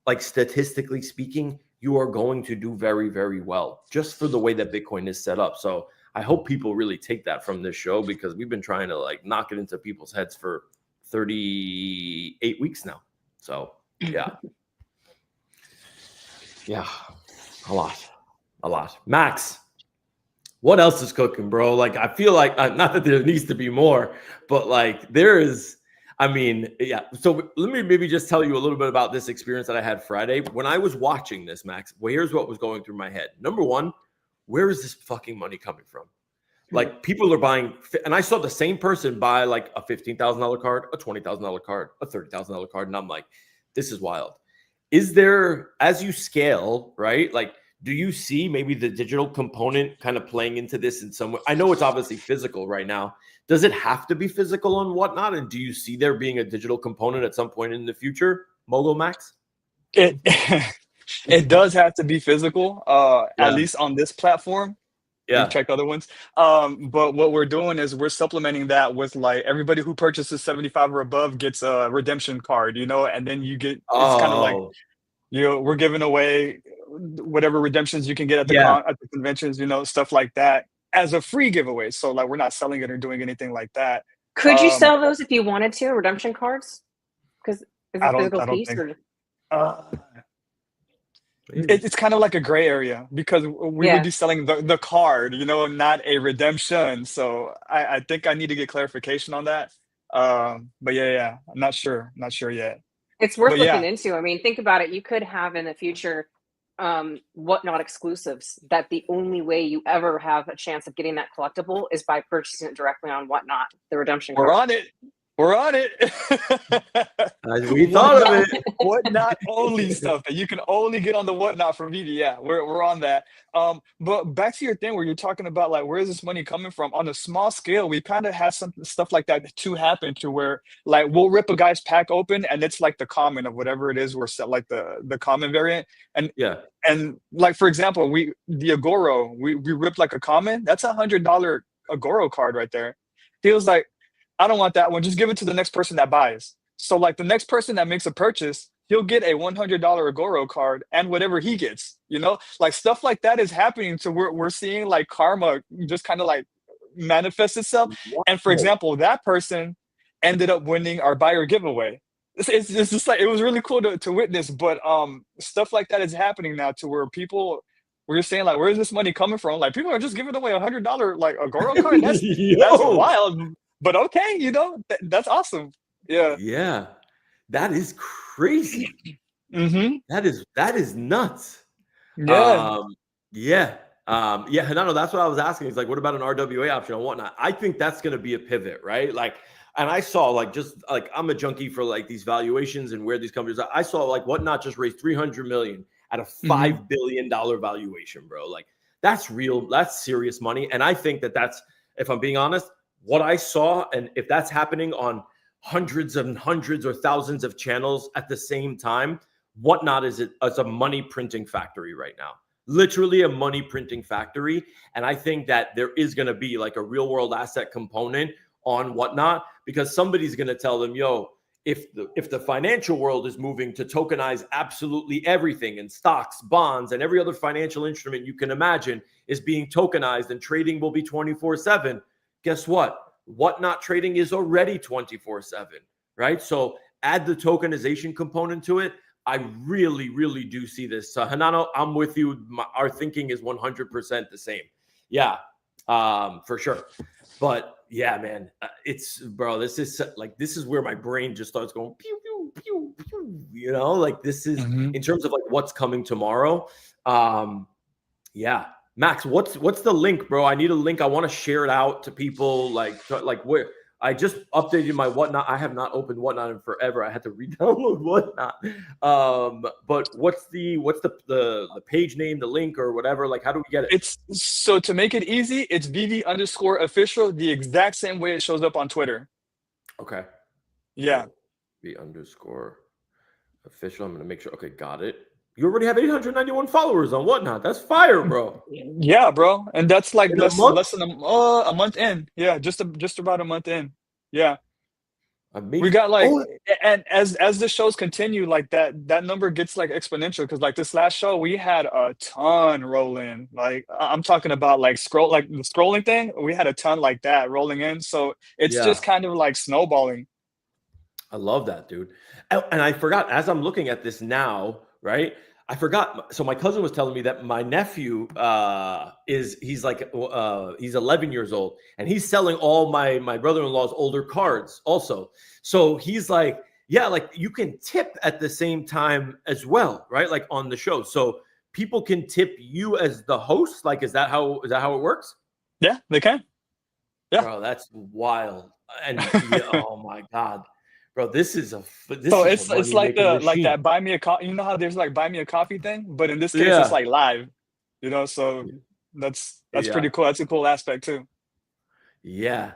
like statistically speaking, you are going to do very, very well just for the way that Bitcoin is set up. So I hope people really take that from this show, because we've been trying to like knock it into people's heads for 38 weeks now. So yeah. Yeah, a lot. Max, What else is cooking, bro? Like, I feel like not that there needs to be more, but like there is. I mean, yeah. So let me maybe just tell you a little bit about this experience that I had Friday when I was watching this, Max. Well, here's what was going through my head. Number one, where is this fucking money coming from? Like, people are buying, and I saw the same person buy like a $15,000 card, a $20,000 card, a $30,000 card, and I'm like, this is wild. Is there, as you scale, right? Like, do you see maybe the digital component kind of playing into this in some way? I know it's obviously physical right now. Does it have to be physical and whatnot? And do you see there being a digital component at some point in the future, Mogul Max? It it does have to be physical, Yeah. at least on this platform. Yeah. We've checked other ones. But what we're doing is we're supplementing that with like everybody who purchases 75 or above gets a redemption card, and then you get, it's kind of like, Oh, we're giving away whatever redemptions you can get at the yeah. at the conventions, stuff like that as a free giveaway. So like we're not selling it or doing anything like that. Could you Um, sell those if you wanted to, redemption cards? Because it's a physical I don't piece, think. or Uh, it's kind of like a gray area because we would yeah. be selling the card, not a redemption. So I think I need to get clarification on that. But yeah, I'm not sure yet. It's worth But looking yeah, into. I mean, think about it. You could have in the future whatnot exclusives that the only way you ever have a chance of getting that collectible is by purchasing it directly on whatnot, the redemption we're card. on it. We're on it. We thought of it. Whatnot only stuff that you can only get on the whatnot from Vivi. Yeah, we're on that. But back to your thing where you're talking about like where is this money coming from? On a small scale, we kind of had some stuff like that to happen to where like we'll rip a guy's pack open and it's like the common of whatever it is we're set like the common variant. Yeah. And like for example, the Agoro, we ripped like a common, that's $100 Agoro card right there. He was like, I don't want that one. Just give it to the next person that buys. So like the next person that makes a purchase, he'll get a $100 Agoro card and whatever he gets, like stuff like that is happening. So we're seeing like karma just kind of like manifest itself. And for Wow. example, that person ended up winning our buyer giveaway. It's just like, it was really cool to witness, but stuff like that is happening now to where we're saying like, where's this money coming from? Like people are just giving away $100 like Agoro card. That's Yo. wild. But okay, that's awesome. Yeah. Yeah. That is crazy. Mm-hmm. That is nuts. Yeah. Yeah. Yeah. No, that's what I was asking. It's like, what about an RWA option and whatnot? I think that's going to be a pivot, right? Like, and I saw like, just like, I'm a junkie for like these valuations and where these companies are. I saw like whatnot just raised 300 million at a $5 billion valuation, bro. Like that's real. That's serious money. And I think that's, if I'm being honest, what I saw, and if that's happening on hundreds and hundreds or thousands of channels at the same time, whatnot is a money printing factory right now, literally a money printing factory. And I think that there is going to be like a real world asset component on whatnot, because somebody's going to tell them, yo, if the financial world is moving to tokenize absolutely everything, and stocks, bonds, and every other financial instrument you can imagine is being tokenized and trading will be 24/7. Guess what? Whatnot trading is already 24/7, right? So add the tokenization component to it. I really, really do see this. Hanano, I'm with you. Our thinking is 100% the same. Yeah, for sure. But yeah, man, this is where my brain just starts going pew, pew, pew, pew, like this is in terms of like what's coming tomorrow. Yeah. Max, what's the link, bro? I need a link. I want to share it out to people. Like where I just updated my whatnot. I have not opened whatnot in forever. I had to re-download whatnot. But what's the page name, the link, or whatever? Like, how do we get it? It's so to make it easy, it's VV_official, the exact same way it shows up on Twitter. Okay. Yeah. VV_official. I'm gonna make sure. Okay, got it. You already have 891 followers on whatnot. That's fire, bro. Yeah, bro. And that's like less than a month in. Yeah, just about a month in. Yeah. We got like, and as the shows continue, like that number gets like exponential, because like this last show we had a ton roll in. Like I'm talking about like the scrolling thing. We had a ton like that rolling in. So it's just kind of like snowballing. I love that, dude. And I forgot, as I'm looking at this now, right? I forgot. So my cousin was telling me that my nephew he's 11 years old, and he's selling all my brother-in-law's older cards also. So he's like, yeah, like you can tip at the same time as well, right? Like on the show. So people can tip you as the host. Like, is that how it works? Yeah, they can. Yeah. Bro, that's wild. And oh my God. Bro, this is it's like machine. that buy me a coffee. You know how there's like buy me a coffee thing, but in this case Yeah. it's like live. You know, so that's pretty cool. That's a cool aspect too. Yeah,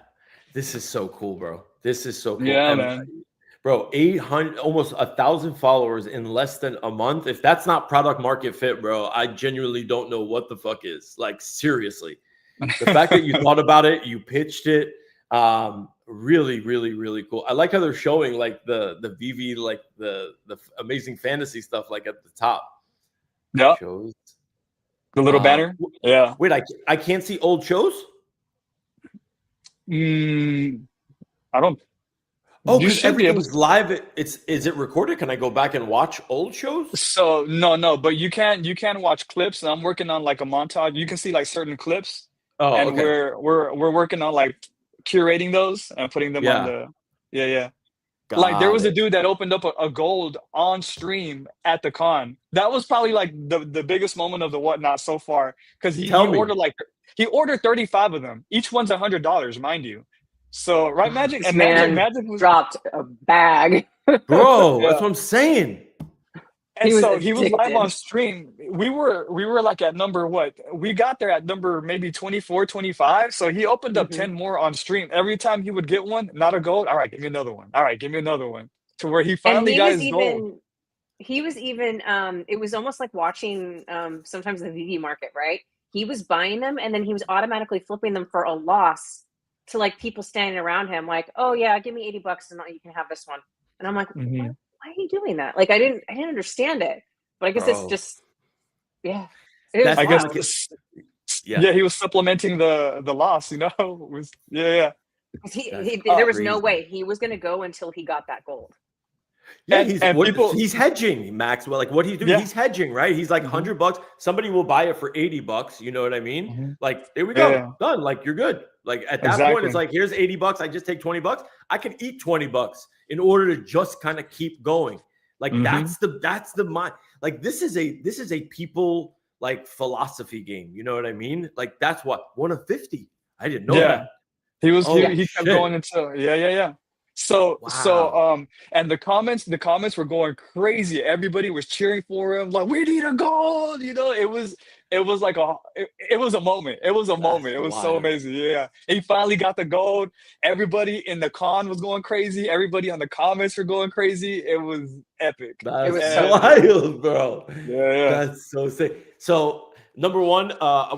this is so cool, bro. This is so cool. Yeah, And, man. bro, 800, almost 1,000 followers in less than a month. If that's not product market fit, bro, I genuinely don't know what the fuck is. Like, seriously, the fact that you thought about it, you pitched it. Really, really, really cool. I like how they're showing like the VV, like the amazing fantasy stuff, like at the top. Yeah. Shows. The little banner. Yeah. Wait, I can't see old shows. I don't. Oh, You because should be able everything's live. Is it recorded? Can I go back and watch old shows? So no, but you can watch clips. And I'm working on like a montage. You can see like certain clips, Oh, and okay. we're working on like curating those and putting them on the. Yeah. Like there was a dude that opened up a gold on stream at the con. That was probably like the biggest moment of the whatnot so far, because he ordered 35 of them. Each one's $100, mind you. So right, Magic This and man Magic was dropped a bag. Bro, Yeah. that's what I'm saying. And He was so he was live addicted. on stream. We were like at number what? We got there at number maybe 24, 25. So he opened up 10 more on stream. Every time he would get one, not a gold. All right, give me another one. All right, give me another one. To where he finally got his gold. He was even it was almost like watching sometimes the VV market, right? He was buying them and then he was automatically flipping them for a loss to like people standing around him, like, oh yeah, give me $80 and you can have this one. And I'm like, why are you doing that? Like I didn't understand it. But I guess it's just yeah. That's, I guess yeah, he was supplementing the loss, you know? Yeah. There was no way he was gonna go until he got that gold. Yeah, and he's hedging, Max. Well, like what he's doing, he's hedging, right? He's like $100. Somebody will buy it for $80. You know what I mean? Like, there we go, done. Like, you're good. Like at that point, it's like, here's $80. I just take $20. I can eat $20 in order to just kind of keep going. Like that's the mind. Like this is a people like philosophy game. You know what I mean? Like that's what 1 of 50. I didn't know that. He kept going until yeah. So and the comments were going crazy. Everybody was cheering for him, like we need a goal. You know, it was like it was a moment. It was a moment. It was so amazing. Yeah. He finally got the gold. Everybody in the con was going crazy. Everybody on the comments were going crazy. It was epic. That's it was so wild, bro. Yeah. That's so sick. So number one,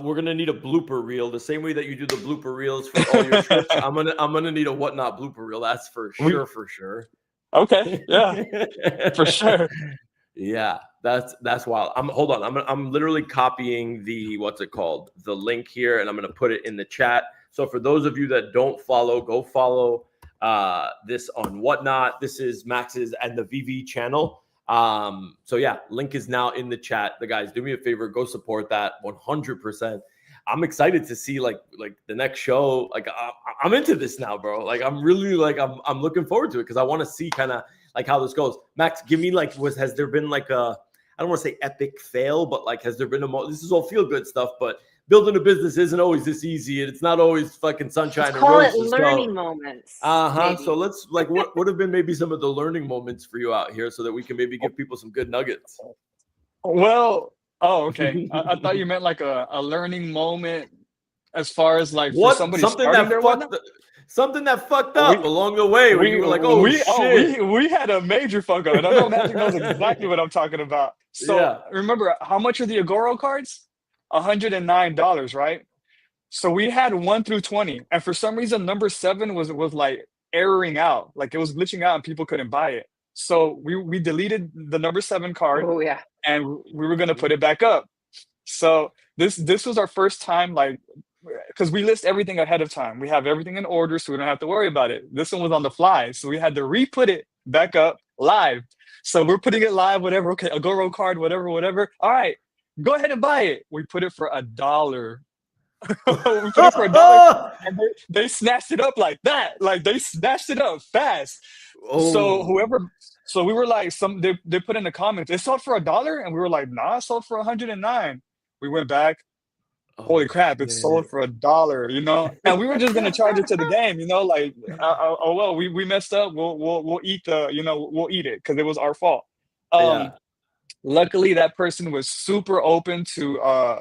we're gonna need a blooper reel, the same way that you do the blooper reels for all your trips. I'm gonna need a whatnot blooper reel. That's for sure. Okay, yeah, for sure. Yeah, that's wild. Hold on. I'm literally copying the the link here, and I'm gonna put it in the chat. So for those of you that don't follow, go follow this on Whatnot. This is Max's and the VV channel. So yeah, link is now in the chat. The guys, do me a favor, go support that 100%. I'm excited to see like the next show. Like I'm into this now, bro. Like I'm really like I'm looking forward to it because I want to see kind of like how this goes. Max, give me like has there been like I don't want to say epic fail, but like has there been this is all feel good stuff, but building a business isn't always this easy, and it's not always fucking sunshine and roses. Call it learning moments. So let's like what would have been maybe some of the learning moments for you out here, so that we can maybe give people some good nuggets. Well, okay. I thought you meant like a learning moment as far as like what something that fucked up along the way where you were like, shit. We had a major fuck up, and I know Magic knows exactly what I'm talking about. So remember, how much are the Agoro cards? $109, right? So we had 1 through 20, and for some reason number 7 was like erroring out, like it was glitching out and people couldn't buy it. So we deleted the number 7 card. Oh yeah. And we were gonna put it back up. So this was our first time, like, because we list everything ahead of time. We have everything in order, so we don't have to worry about it. This one was on the fly, so we had to re-put it back up live. So we're putting it live, whatever. Okay, a GoRo card, whatever. All right, go ahead and buy it. We put it for $1. We put it for $1, and they snatched it up like that. Like they snatched it up fast. So so we were like, they put in the comments, it sold for $1, and we were like, nah, it sold for 109. We went back. Holy crap, it sold for $1, you know? And we were just gonna charge it to the game, you know, like, oh well, we messed up. We'll eat we'll eat it because it was our fault. Luckily, that person was super open to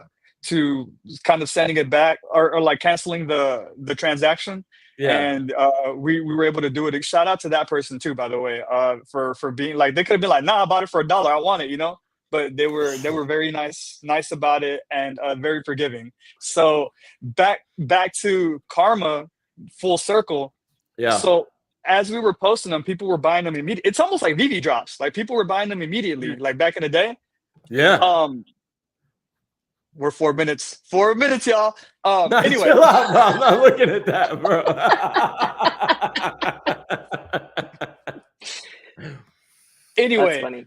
kind of sending it back or like canceling the transaction. And we were able to do it. Shout out to that person too, by the way, for being like, they could have been like, nah, I bought it for $1, I want it, you know? But they were very nice about it, and very forgiving. So back to karma, full circle. So as we were posting them, people were buying them immediately. It's almost like VV drops. Like people were buying them immediately, like back in the day. We're 4 minutes. 4 minutes, y'all. Anyway, chill out, bro. I'm not looking at that, bro. Anyway,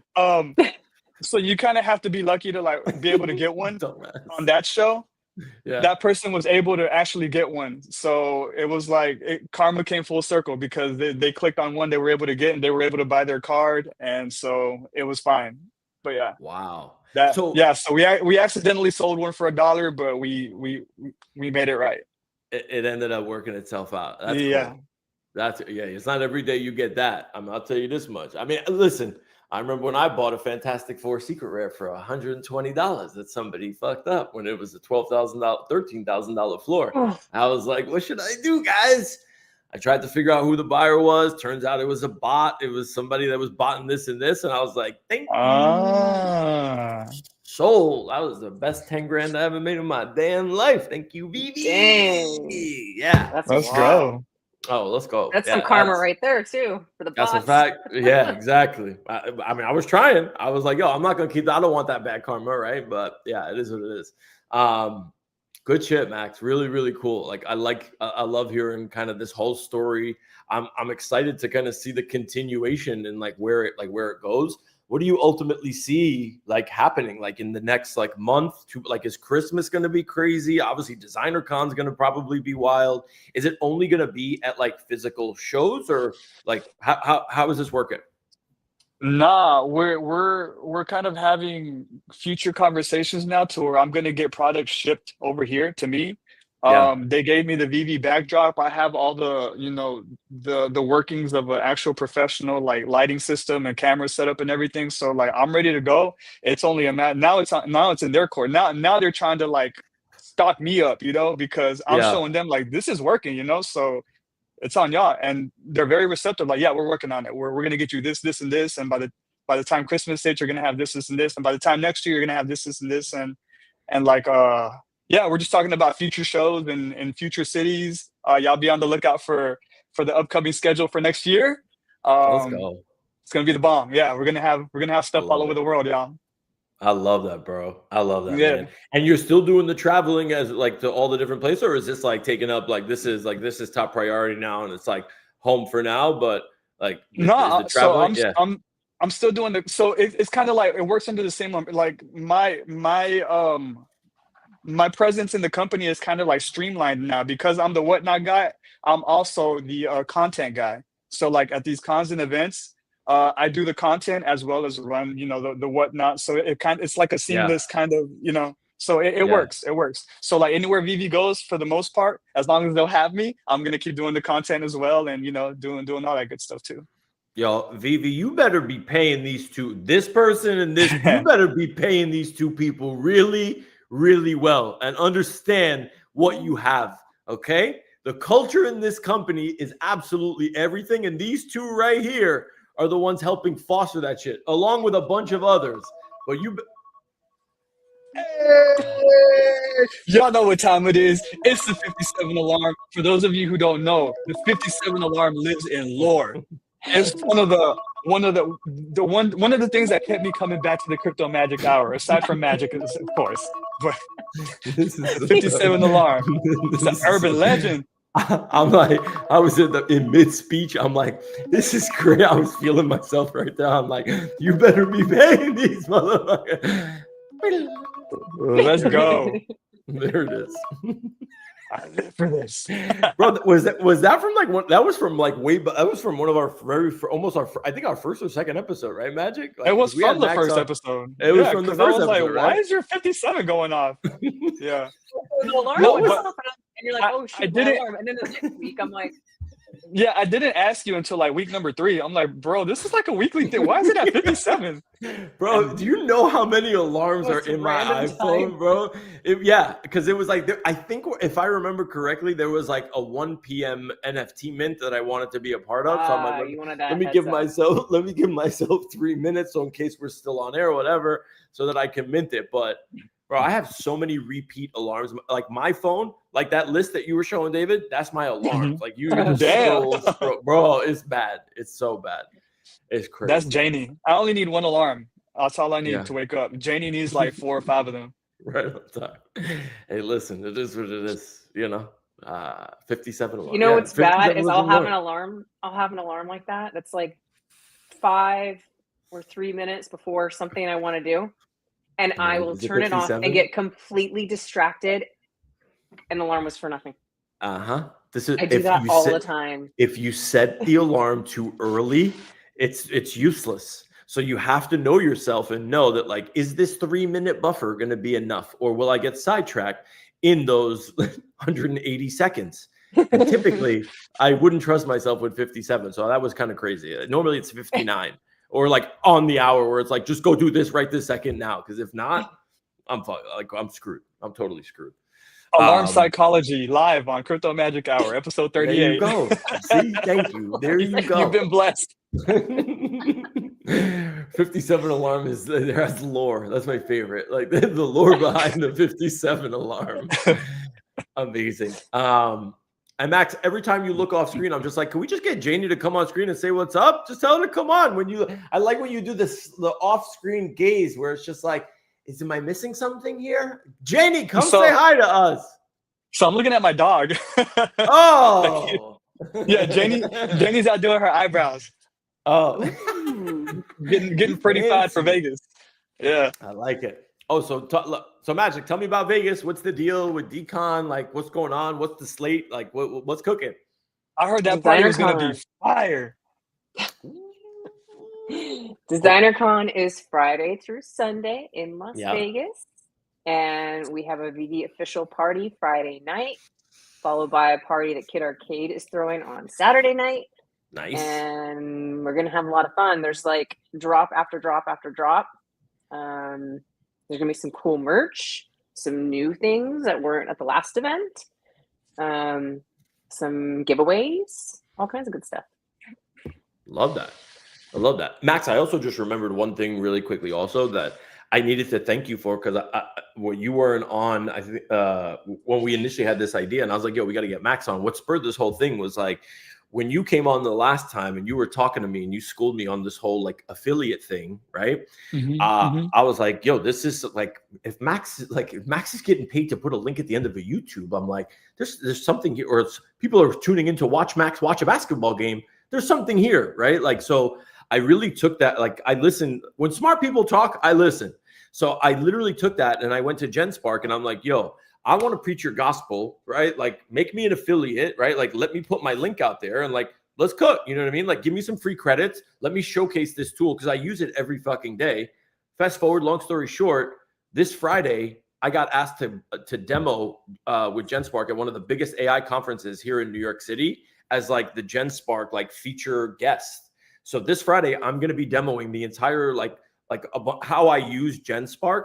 so you kind of have to be lucky to like be able to get one on that show. That person was able to actually get one. So it was like karma came full circle because they clicked on one they were able to get, and they were able to buy their card, and so it was fine. But yeah. Wow. So we accidentally sold one for $1, but we made it right. It ended up working itself out. That's cool. It's not every day you get that. I'll tell you this much. I mean, listen, I remember when I bought a Fantastic Four Secret Rare for $120 that somebody fucked up when it was a $12,000, $13,000 floor. I was like, what should I do, guys? I tried to figure out who the buyer was. Turns out it was a bot. It was somebody that was botting this and this. And I was like, thank you. Sold. That was the best 10 grand I ever made in my damn life. Thank you, Vivi. Dang. Yeah. Let's go. Oh, let's go. That's some karma right there, too, for the bots. That's a fact. Yeah, exactly. I mean, I was trying. I was like, yo, I'm not going to keep that. I don't want that bad karma, right? But yeah, it is what it is. Good shit, Max. Really, really cool. Like, I love hearing kind of this whole story. I'm excited to kind of see the continuation and like where it goes. What do you ultimately see like happening like in the next like month to like, is Christmas going to be crazy? Obviously Designer Con's going to probably be wild. Is it only going to be at like physical shows, or like how is this working? Nah, we're kind of having future conversations now to where I'm going to get products shipped over here to me. They gave me the VV backdrop. I have all the, you know, the workings of an actual professional like lighting system and camera setup and everything. So like I'm ready to go. It's only a matter now it's in their court. Now they're trying to like stock me up, you know, because I'm showing them like this is working, you know. So it's on y'all, and they're very receptive. Like, yeah, we're working on it. We're gonna get you this, and this, and by the time Christmas hits, you're gonna have this, and this, and by the time next year, you're gonna have this, and this, and like we're just talking about future shows and future cities. Y'all be on the lookout for the upcoming schedule for next year. Let's go. It's gonna be the bomb. Yeah, we're gonna have stuff all over the world, y'all. I love that, bro. I love that, man. And you're still doing the traveling as like to all the different places, or is this like taking up like this is top priority now and it's like home for now? But like no, so I'm still doing the. So it's kind of like it works under the same like my presence in the company is kind of like streamlined now because I'm the whatnot guy. I'm also the content guy. So like at these cons and events, I do the content as well as run, you know, the whatnot. So it's like a seamless kind of, you know, so it works. It works. So like anywhere VV goes for the most part, as long as they'll have me, I'm going to keep doing the content as well. And, you know, doing all that good stuff too. Yo, Vivi, you better be paying this person and this, you better be paying these two people really, really well and understand what you have. Okay. The culture in this company is absolutely everything. And these two right here are the ones helping foster that shit, along with a bunch of others. But y'all know what time it is. It's the 57 alarm. For those of you who don't know, the 57 alarm lives in lore. It's one of the things that kept me coming back to the Crypto Magic Hour, aside from magic, of course. But this is 57 alarm. It's an urban legend. I'm like, I was in mid speech. I'm like, this is great. I was feeling myself right there. I'm like, you better be paying these motherfuckers. Let's go. There it is. I live for this. Bro, was that from like one? That was from like way, but that was from one of our almost our, I think our first or second episode, right? Magic. Like, It was we had from the Max first on- episode. It was from the 'cause first I was episode, like, right? why is your 57 going off? Yeah. The alarm No, went but off, and you're like, oh I shoot, my didn't. alarm. And then the next week, I'm like, Yeah, I didn't ask you until like week number 3. I'm like, bro, this is like a weekly thing. Why is it at 57? Bro, do you know how many alarms are Most in my random iPhone, time. bro? Yeah, because it was like, I think if I remember correctly, there was like a 1 p.m. NFT mint that I wanted to be a part of. So I'm like, you wanted that let me heads give up. myself 3 minutes, so in case we're still on air or whatever, so that I can mint it. But bro, I have so many repeat alarms. Like my phone, like that list that you were showing, David, that's my alarms. Like you just Damn. scroll, bro, it's bad. It's so bad. It's crazy. That's Janie. I only need 1 alarm. That's all I need Yeah. to wake up. Janie needs like 4 or 5 of them. Right on time. Hey, listen, it is what it is. 57 alarm. You know what's bad 57 is was I'll the have an alarm. alarm. I'll have an alarm like that. That's like 5 or 3 minutes before something I want to do, and I will Is it turn it off and 57? get completely distracted. And the alarm was for nothing. This is I do if that you all set, the time. if you set the alarm too early, it's useless. So you have to know yourself and know that, like, is this 3-minute buffer going to be enough, or will I get sidetracked in those 180 seconds? And typically, I wouldn't trust myself with 57. So that was kind of crazy. Normally, it's 59 or like on the hour where it's like, just go do this right this second now. Because if not, I'm screwed. I'm totally screwed. Alarm Psychology live on Crypto Magic Hour, episode 38. There you go. See, thank you. There you go. You've been blessed. 57 alarm has lore. That's my favorite. Like the lore behind the 57 alarm. Amazing. And Max, every time you look off screen, I'm just like, can we just get Janie to come on screen and say what's up? Just tell her to come on. I like when you do the off-screen gaze where it's just like, am I missing something here? Janie, come say hi to us. So I'm looking at my dog. Oh. Yeah, Janie's out doing her eyebrows. Oh. Getting pretty fat for Vegas. Yeah. I like it. Oh, so Magic, tell me about Vegas. What's the deal with Decon? Like, what's going on? What's the slate? Like, what's cooking? I heard that party was going to be fire. DesignerCon is Friday through Sunday in Las Vegas. And we have a VD official party Friday night, followed by a party that Kid Arcade is throwing on Saturday night. Nice. And we're going to have a lot of fun. There's like drop after drop after drop. There's going to be some cool merch, some new things that weren't at the last event, some giveaways, all kinds of good stuff. Love that. I love that. Max, I also just remembered one thing really quickly also that I needed to thank you for, because you weren't on, I think, when we initially had this idea, and I was like, yo, we got to get Max on. What spurred this whole thing was like, when you came on the last time and you were talking to me and you schooled me on this whole like affiliate thing, right? I was like, yo, this is like, if Max is getting paid to put a link at the end of a YouTube, I'm like, there's something here, or it's people are tuning in to watch Max watch a basketball game. There's something here, right? Like, so I really took that, like, I listen when smart people talk, I listen. So I literally took that and I went to GenSpark and I'm like, yo, I want to preach your gospel, right? Like, make me an affiliate, right? Like, let me put my link out there and like, let's cook. You know what I mean? Like, give me some free credits. Let me showcase this tool because I use it every fucking day. Fast forward, long story short, this Friday, I got asked to demo with GenSpark at one of the biggest AI conferences here in New York City as like the GenSpark like feature guest. So this Friday, I'm going to be demoing the entire like about how I use GenSpark.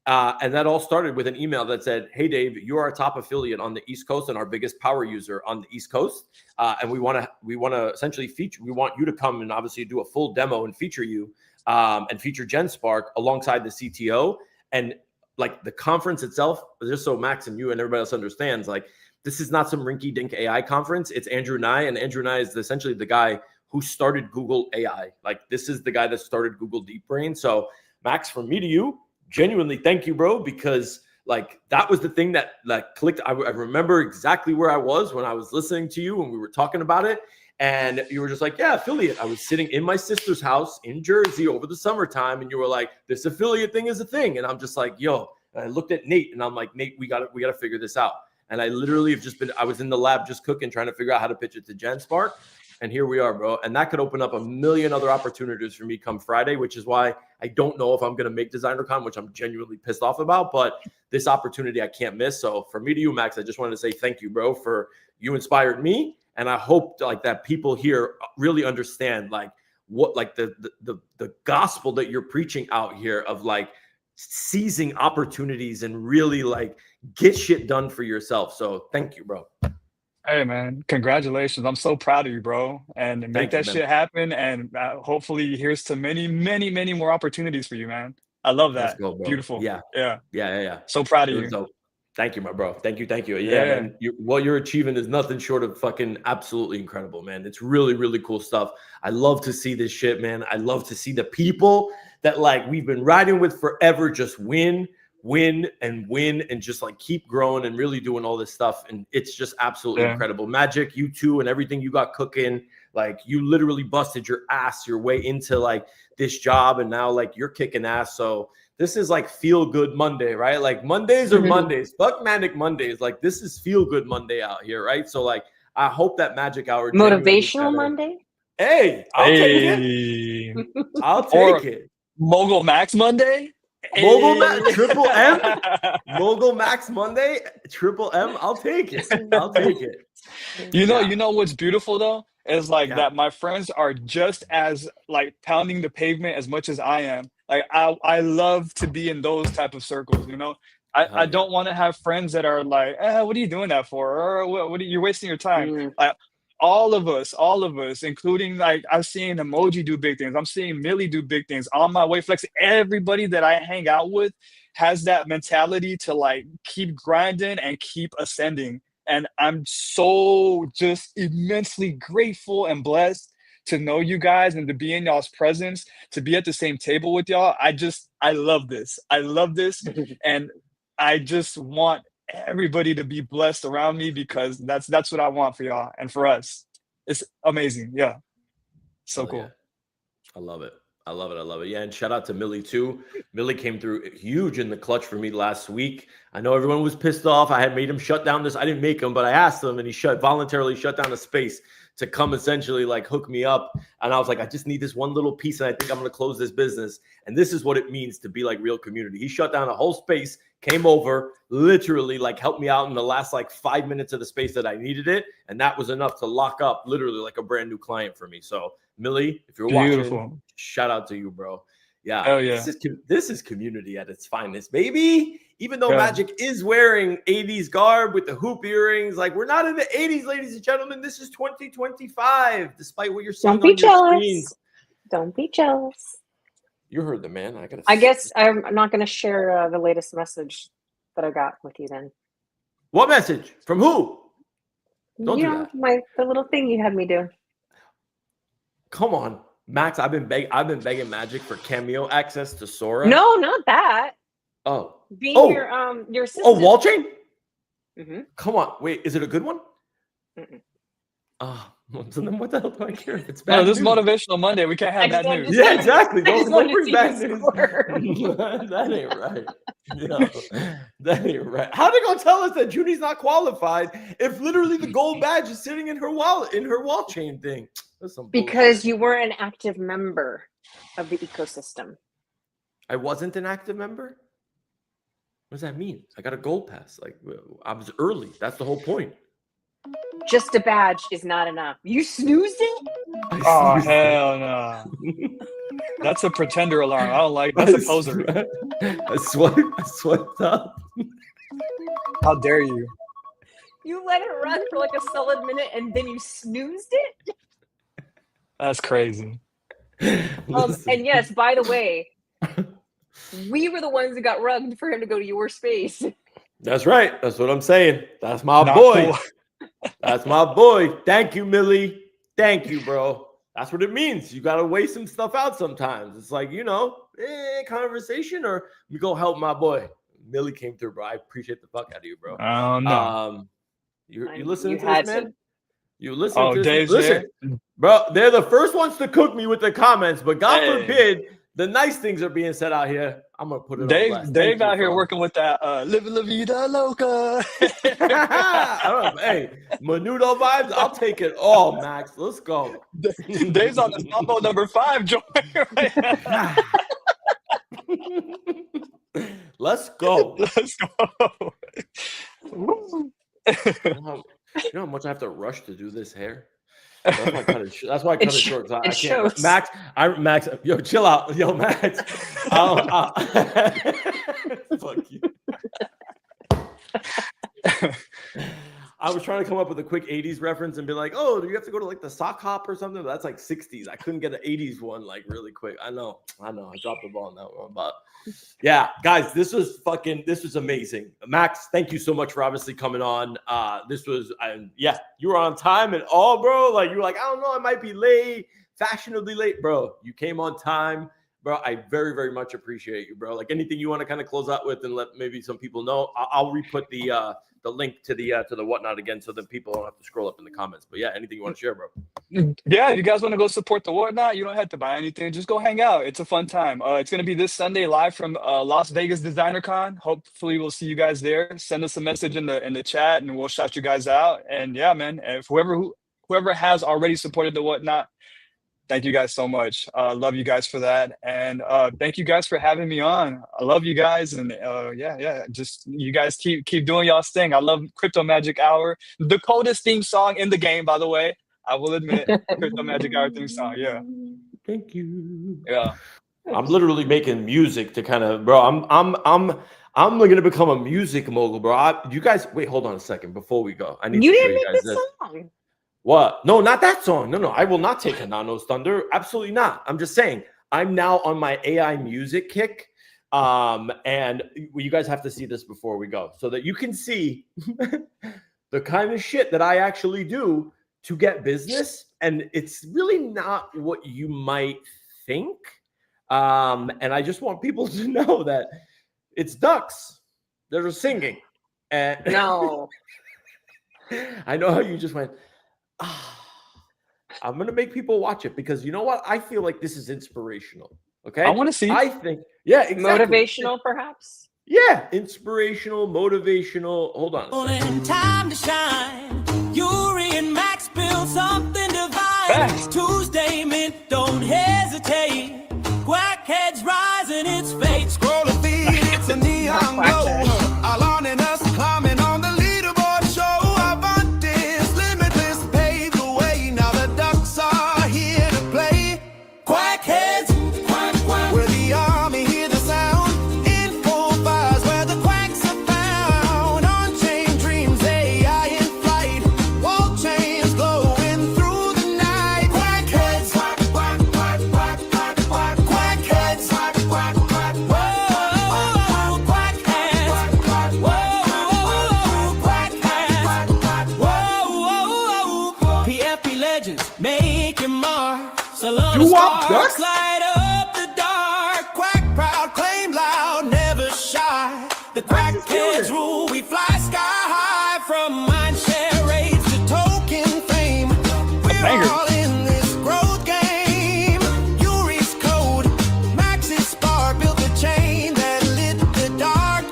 And that all started with an email that said, hey, Dave, you're our top affiliate on the East Coast and our biggest power user on the East Coast. And we want to essentially we want you to come and obviously do a full demo and feature you and feature GenSpark alongside the CTO. And like the conference itself, just so Max and you and everybody else understands, like, this is not some rinky dink AI conference. It's Andrew Nye, and Andrew Nye is essentially the guy who started Google AI. Like, this is the guy that started Google Deep Brain. So Max, from me to you, genuinely thank you, bro, because like that was the thing that clicked. I remember exactly where I was when I was listening to you when we were talking about it. And you were just like, yeah, affiliate. I was sitting in my sister's house in Jersey over the summertime. And you were like, this affiliate thing is a thing. And I'm just like, yo, and I looked at Nate and I'm like, Nate, we got to figure this out. And I literally have I was in the lab just cooking, trying to figure out how to pitch it to Jen Spark. And here we are, bro. And that could open up a million other opportunities for me come Friday, which is why I don't know if I'm going to make DesignerCon, which I'm genuinely pissed off about. But this opportunity I can't miss. So for me to you, Max, I just wanted to say thank you, bro, for you inspired me. And I hope like that people here really understand like what like the gospel that you're preaching out here of like seizing opportunities and really like get shit done for yourself. So thank you, bro. Hey man, congratulations. I'm so proud of you, bro. And make that shit happen. And hopefully here's to many, many, many more opportunities for you, man. I love that. Let's go, bro. Beautiful. Yeah. So proud of you. Dope. Thank you, my bro. Thank you. Yeah, man. What you're achieving is nothing short of fucking absolutely incredible, man. It's really, really cool stuff. I love to see this shit, man. I love to see the people that like we've been riding with forever just win, and just like keep growing and really doing all this stuff. And it's just absolutely incredible. Magic, you too, and everything you got cooking. Like you literally busted your ass your way into like this job, and now like you're kicking ass. So this is like feel good Monday, right? Like Mondays are Mondays. Fuck Manic Mondays. Like this is feel good Monday out here, right? So like I hope that magic hour motivational Monday. Hey, I'll take it. I'll take it. Mogul Max Monday. Mogul Max, Triple M, Mogul Max Monday, Triple M. I'll take it. You know what's beautiful though is like that my friends are just as like pounding the pavement as much as I am. Like I love to be in those type of circles. You know, I don't want to have friends that are like, what are you doing that for? Or what are you wasting your time? Like all of us, including like I've seen Emoji do big things. I'm seeing Millie do big things on my way flex. Everybody that I hang out with has that mentality to like keep grinding and keep ascending. And I'm so just immensely grateful and blessed to know you guys and to be in y'all's presence, to be at the same table with y'all. I love this. And I just want everybody to be blessed around me because that's what I want for y'all and for us. It's amazing. Yeah. So cool. Yeah. I love it. Yeah, and shout out to Millie too. Millie came through huge in the clutch for me last week. I know everyone was pissed off. I had made him shut down this. I didn't make him, but I asked him, and he voluntarily shut down a space to come essentially like hook me up. And I was like, I just need this one little piece, and I think I'm going to close this business. And this is what it means to be like real community. He shut down a whole space, came over, literally like helped me out in the last like 5 minutes of the space that I needed it. And that was enough to lock up literally like a brand new client for me. So Millie, if you're watching, shout out to you, bro. Yeah. Oh yeah. This is community at its finest, baby. Even though Magic is wearing 80s garb with the hoop earrings, like we're not in the 80s, ladies and gentlemen. This is 2025, despite what you're seeing on your screens. Don't be jealous. You heard the man. I guess I'm not going to share the latest message that I got with you then. What message? From who? Don't do that. The little thing you had me do. Come on, Max. I've been begging Magic for cameo access to Sora. No, not that. Oh. Being your assistant. Oh, wall chain? Mm-hmm. Come on. Wait, is it a good one? Mm-mm. So then what the hell do I care if it's bad? No, this is Motivational Monday. We can't have bad news. Yeah, exactly. Don't bring bad news. That ain't right. No, that ain't right. How are they gonna tell us that Junie's not qualified if literally the gold badge is sitting in her wallet, in her wall chain thing? Because you were an active member of the ecosystem. I wasn't an active member? What does that mean? I got a gold pass. Like I was early. That's the whole point. Just a badge is not enough. You snoozed it? Oh, hell no. That's a pretender alarm. I don't like that. That's a poser. I swiped up. How dare you? You let it run for like a solid minute and then you snoozed it? That's crazy. And yes, by the way, we were the ones that got rugged for him to go to your space. That's right. That's what I'm saying. That's my boy. Cool. That's my boy. Thank you, Millie. Thank you, bro. That's what it means. You got to weigh some stuff out sometimes. It's like, conversation or we go help my boy. Millie came through, bro. I appreciate the fuck out of you, bro. Oh no. You listening to had this, man? to. You listening Oh, to this? Dave's Listen, there. bro. They're the first ones to cook me with the comments, but God Hey. forbid the nice things are being said out here. I'm gonna put it on blast. Dave Thank you, out here bro. working with that live la vida loca. I don't know. Hey, Menudo vibes. I'll take it all, Max. Let's go. Dave's on the Mambo number 5 joint right now. Let's go. Let's go. You know how much I have to rush to do this hair? That's why I cut it, that's why I cut it short. I can't. Shows. Max, yo, chill out. Yo, Max. Fuck you. I was trying to come up with a quick 80s reference and be like, oh, do you have to go to like the sock hop or something? But that's like 60s. I couldn't get an 80s one like really quick. I know. I dropped the ball on that one. But yeah, guys, this was amazing. Max, thank you so much for obviously coming on. This was, yeah, you were on time and all, bro. Like you were like, I don't know, I might be late, fashionably late, bro. You came on time. Bro, I very, very much appreciate you, bro. Like anything you want to kind of close out with and let maybe some people know. I'll re-put the link to the whatnot again so that people don't have to scroll up in the comments. But yeah, anything you want to share, bro? Yeah, if you guys want to go support the whatnot, you don't have to buy anything. Just go hang out. It's a fun time. It's going to be this Sunday live from Las Vegas Designer Con. Hopefully we'll see you guys there. Send us a message in the chat and we'll shout you guys out. And yeah, man, if whoever has already supported the whatnot, thank you guys so much. Love you guys for that. And thank you guys for having me on. I love you guys. And yeah, just you guys keep doing y'all's thing. I love Crypto Magic Hour. The coldest theme song in the game, by the way. I will admit, Crypto Magic Hour theme song. Yeah. Thank you. Yeah. I'm literally making music to kind of, bro. I'm going to become a music mogul, bro. You guys, wait, hold on a second before we go. I need to show you guys this. Song. What? No, not that song. No, I will not take Hanano's thunder. Absolutely not. I'm just saying I'm now on my AI music kick. And you guys have to see this before we go so that you can see the kind of shit that I actually do to get business. And it's really not what you might think. And I just want people to know that it's ducks that are singing. And No. I know how you just went, I'm going to make people watch it because you know what? I feel like this is inspirational. Okay. I want to see. I think, yeah, exactly. Motivational, perhaps? Yeah. Inspirational, motivational. Hold on. Time to shine. Yuri and Max build something divine. Facts. Tuesday mint, don't hesitate. Quack heads rising, it's fate. Scroll a feed, it's a neon glow. Alon and us climbing on the leaderboard show. Avantis, limitless, pave the way. Now the ducks are here to play. Quack heads, quack, quack. We're the army, hear the sound. In full fires where the quacks are found. On-chain dreams, AI in flight. Wall chains glowing through the night. Quack heads, quack, quack, quack, quack, quack, quack. Quack heads, quack, quack, quack. Whoa, quack heads, whoa, quack heads, whoa. PFP legends, make your mark. Salon Doo-wop stars, ducks? light up the dark. Quack proud, claim loud, never shy. The quack heads rule, we fly sky high. From mindshare raids to token fame. We're banger. all in this growth game. Yuri's code, Max's spark built the chain that lit the dark.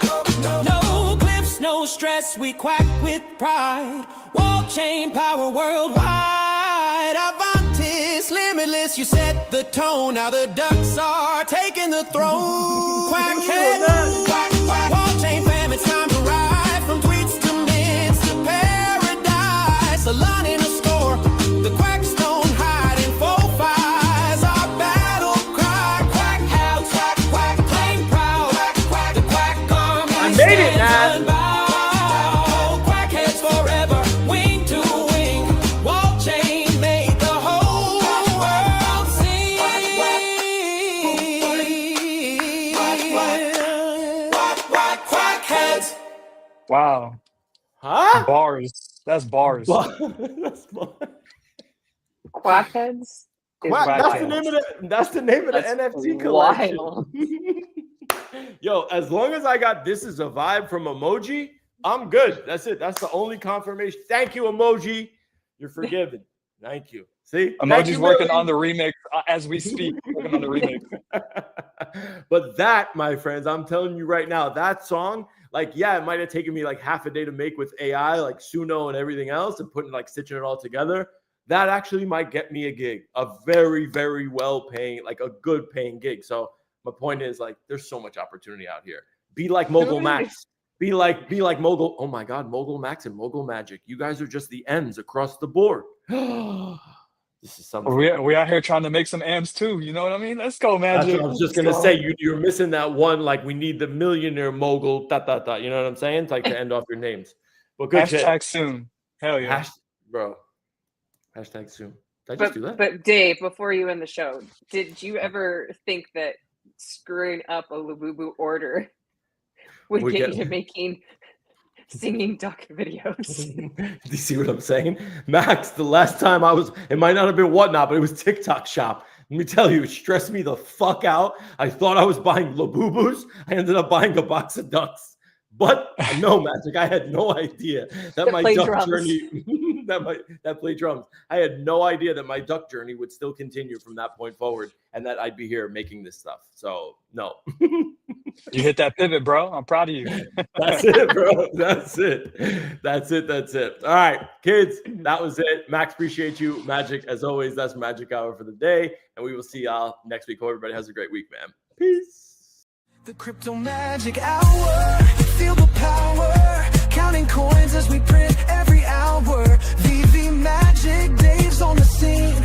No cliffs, no stress, we quack with pride. Wall chain power worldwide. Avantis, limitless, you set the tone. Now the ducks are taking the throne. Quack head, quack, quack. Wall chain fam, it's time to ride. From tweets to mints to paradise. A line in a score, the quacks don't hide in full fires. Our battle cry, quack house, quack, quack, claim proud, quack, quack, the quack army. I made it, man. Quack heads forever, wing to wing. Wall chain made the whole world sing. Quack heads. Wow. Huh? Bars. That's bars. That's Quack heads? Is Quack, Quack that's heads. the name of the NFT collection. wild. Yo, as long as I got this is a vibe from emoji, I'm good. That's it. That's the only confirmation. Thank you, emoji. You're forgiven. Thank you. See, Emoji's working on the remix as we speak. Working on the remix. But that, my friends, I'm telling you right now, that song, like, yeah, it might have taken me like half a day to make with AI, like Suno and everything else, and putting like stitching it all together. That actually might get me a gig, a very, very well paying, like a good paying gig. So my point is, like, there's so much opportunity out here. Be like Mogul Max. Be like Mogul. Oh my God, Mogul Max and Mogul Magic. You guys are just the M's across the board. This is something. We out here trying to make some amps too. You know what I mean? Let's go, Magic. That's what I was just gonna say. You're missing that one. Like, we need the millionaire mogul. You know what I'm saying? It's like to end off your names. But good hashtag soon. Hell yeah, bro. Hashtag soon. Did I just do that? But Dave, before you end the show, did you ever think that screwing up a Labubu order would get you to making singing duck videos? Do you see what I'm saying? Max, the last time it might not have been Whatnot, but it was TikTok Shop. Let me tell you, it stressed me the fuck out. I thought I was buying Labubus. I ended up buying a box of ducks. But no, Magic, I had no idea that my duck drums. journey, that play drums. I had no idea that my duck journey would still continue from that point forward, and that I'd be here making this stuff. So no. You hit that pivot, bro. I'm proud of you. That's it, bro. That's it. All right, kids, that was it. Max, appreciate you. Magic, as always, that's Magic Hour for the day, and we will see y'all next week. Hope everybody has a great week, man. Peace. The crypto magic hour, feel the power, counting coins as we print every hour. VV Magic, Dave's on the scene.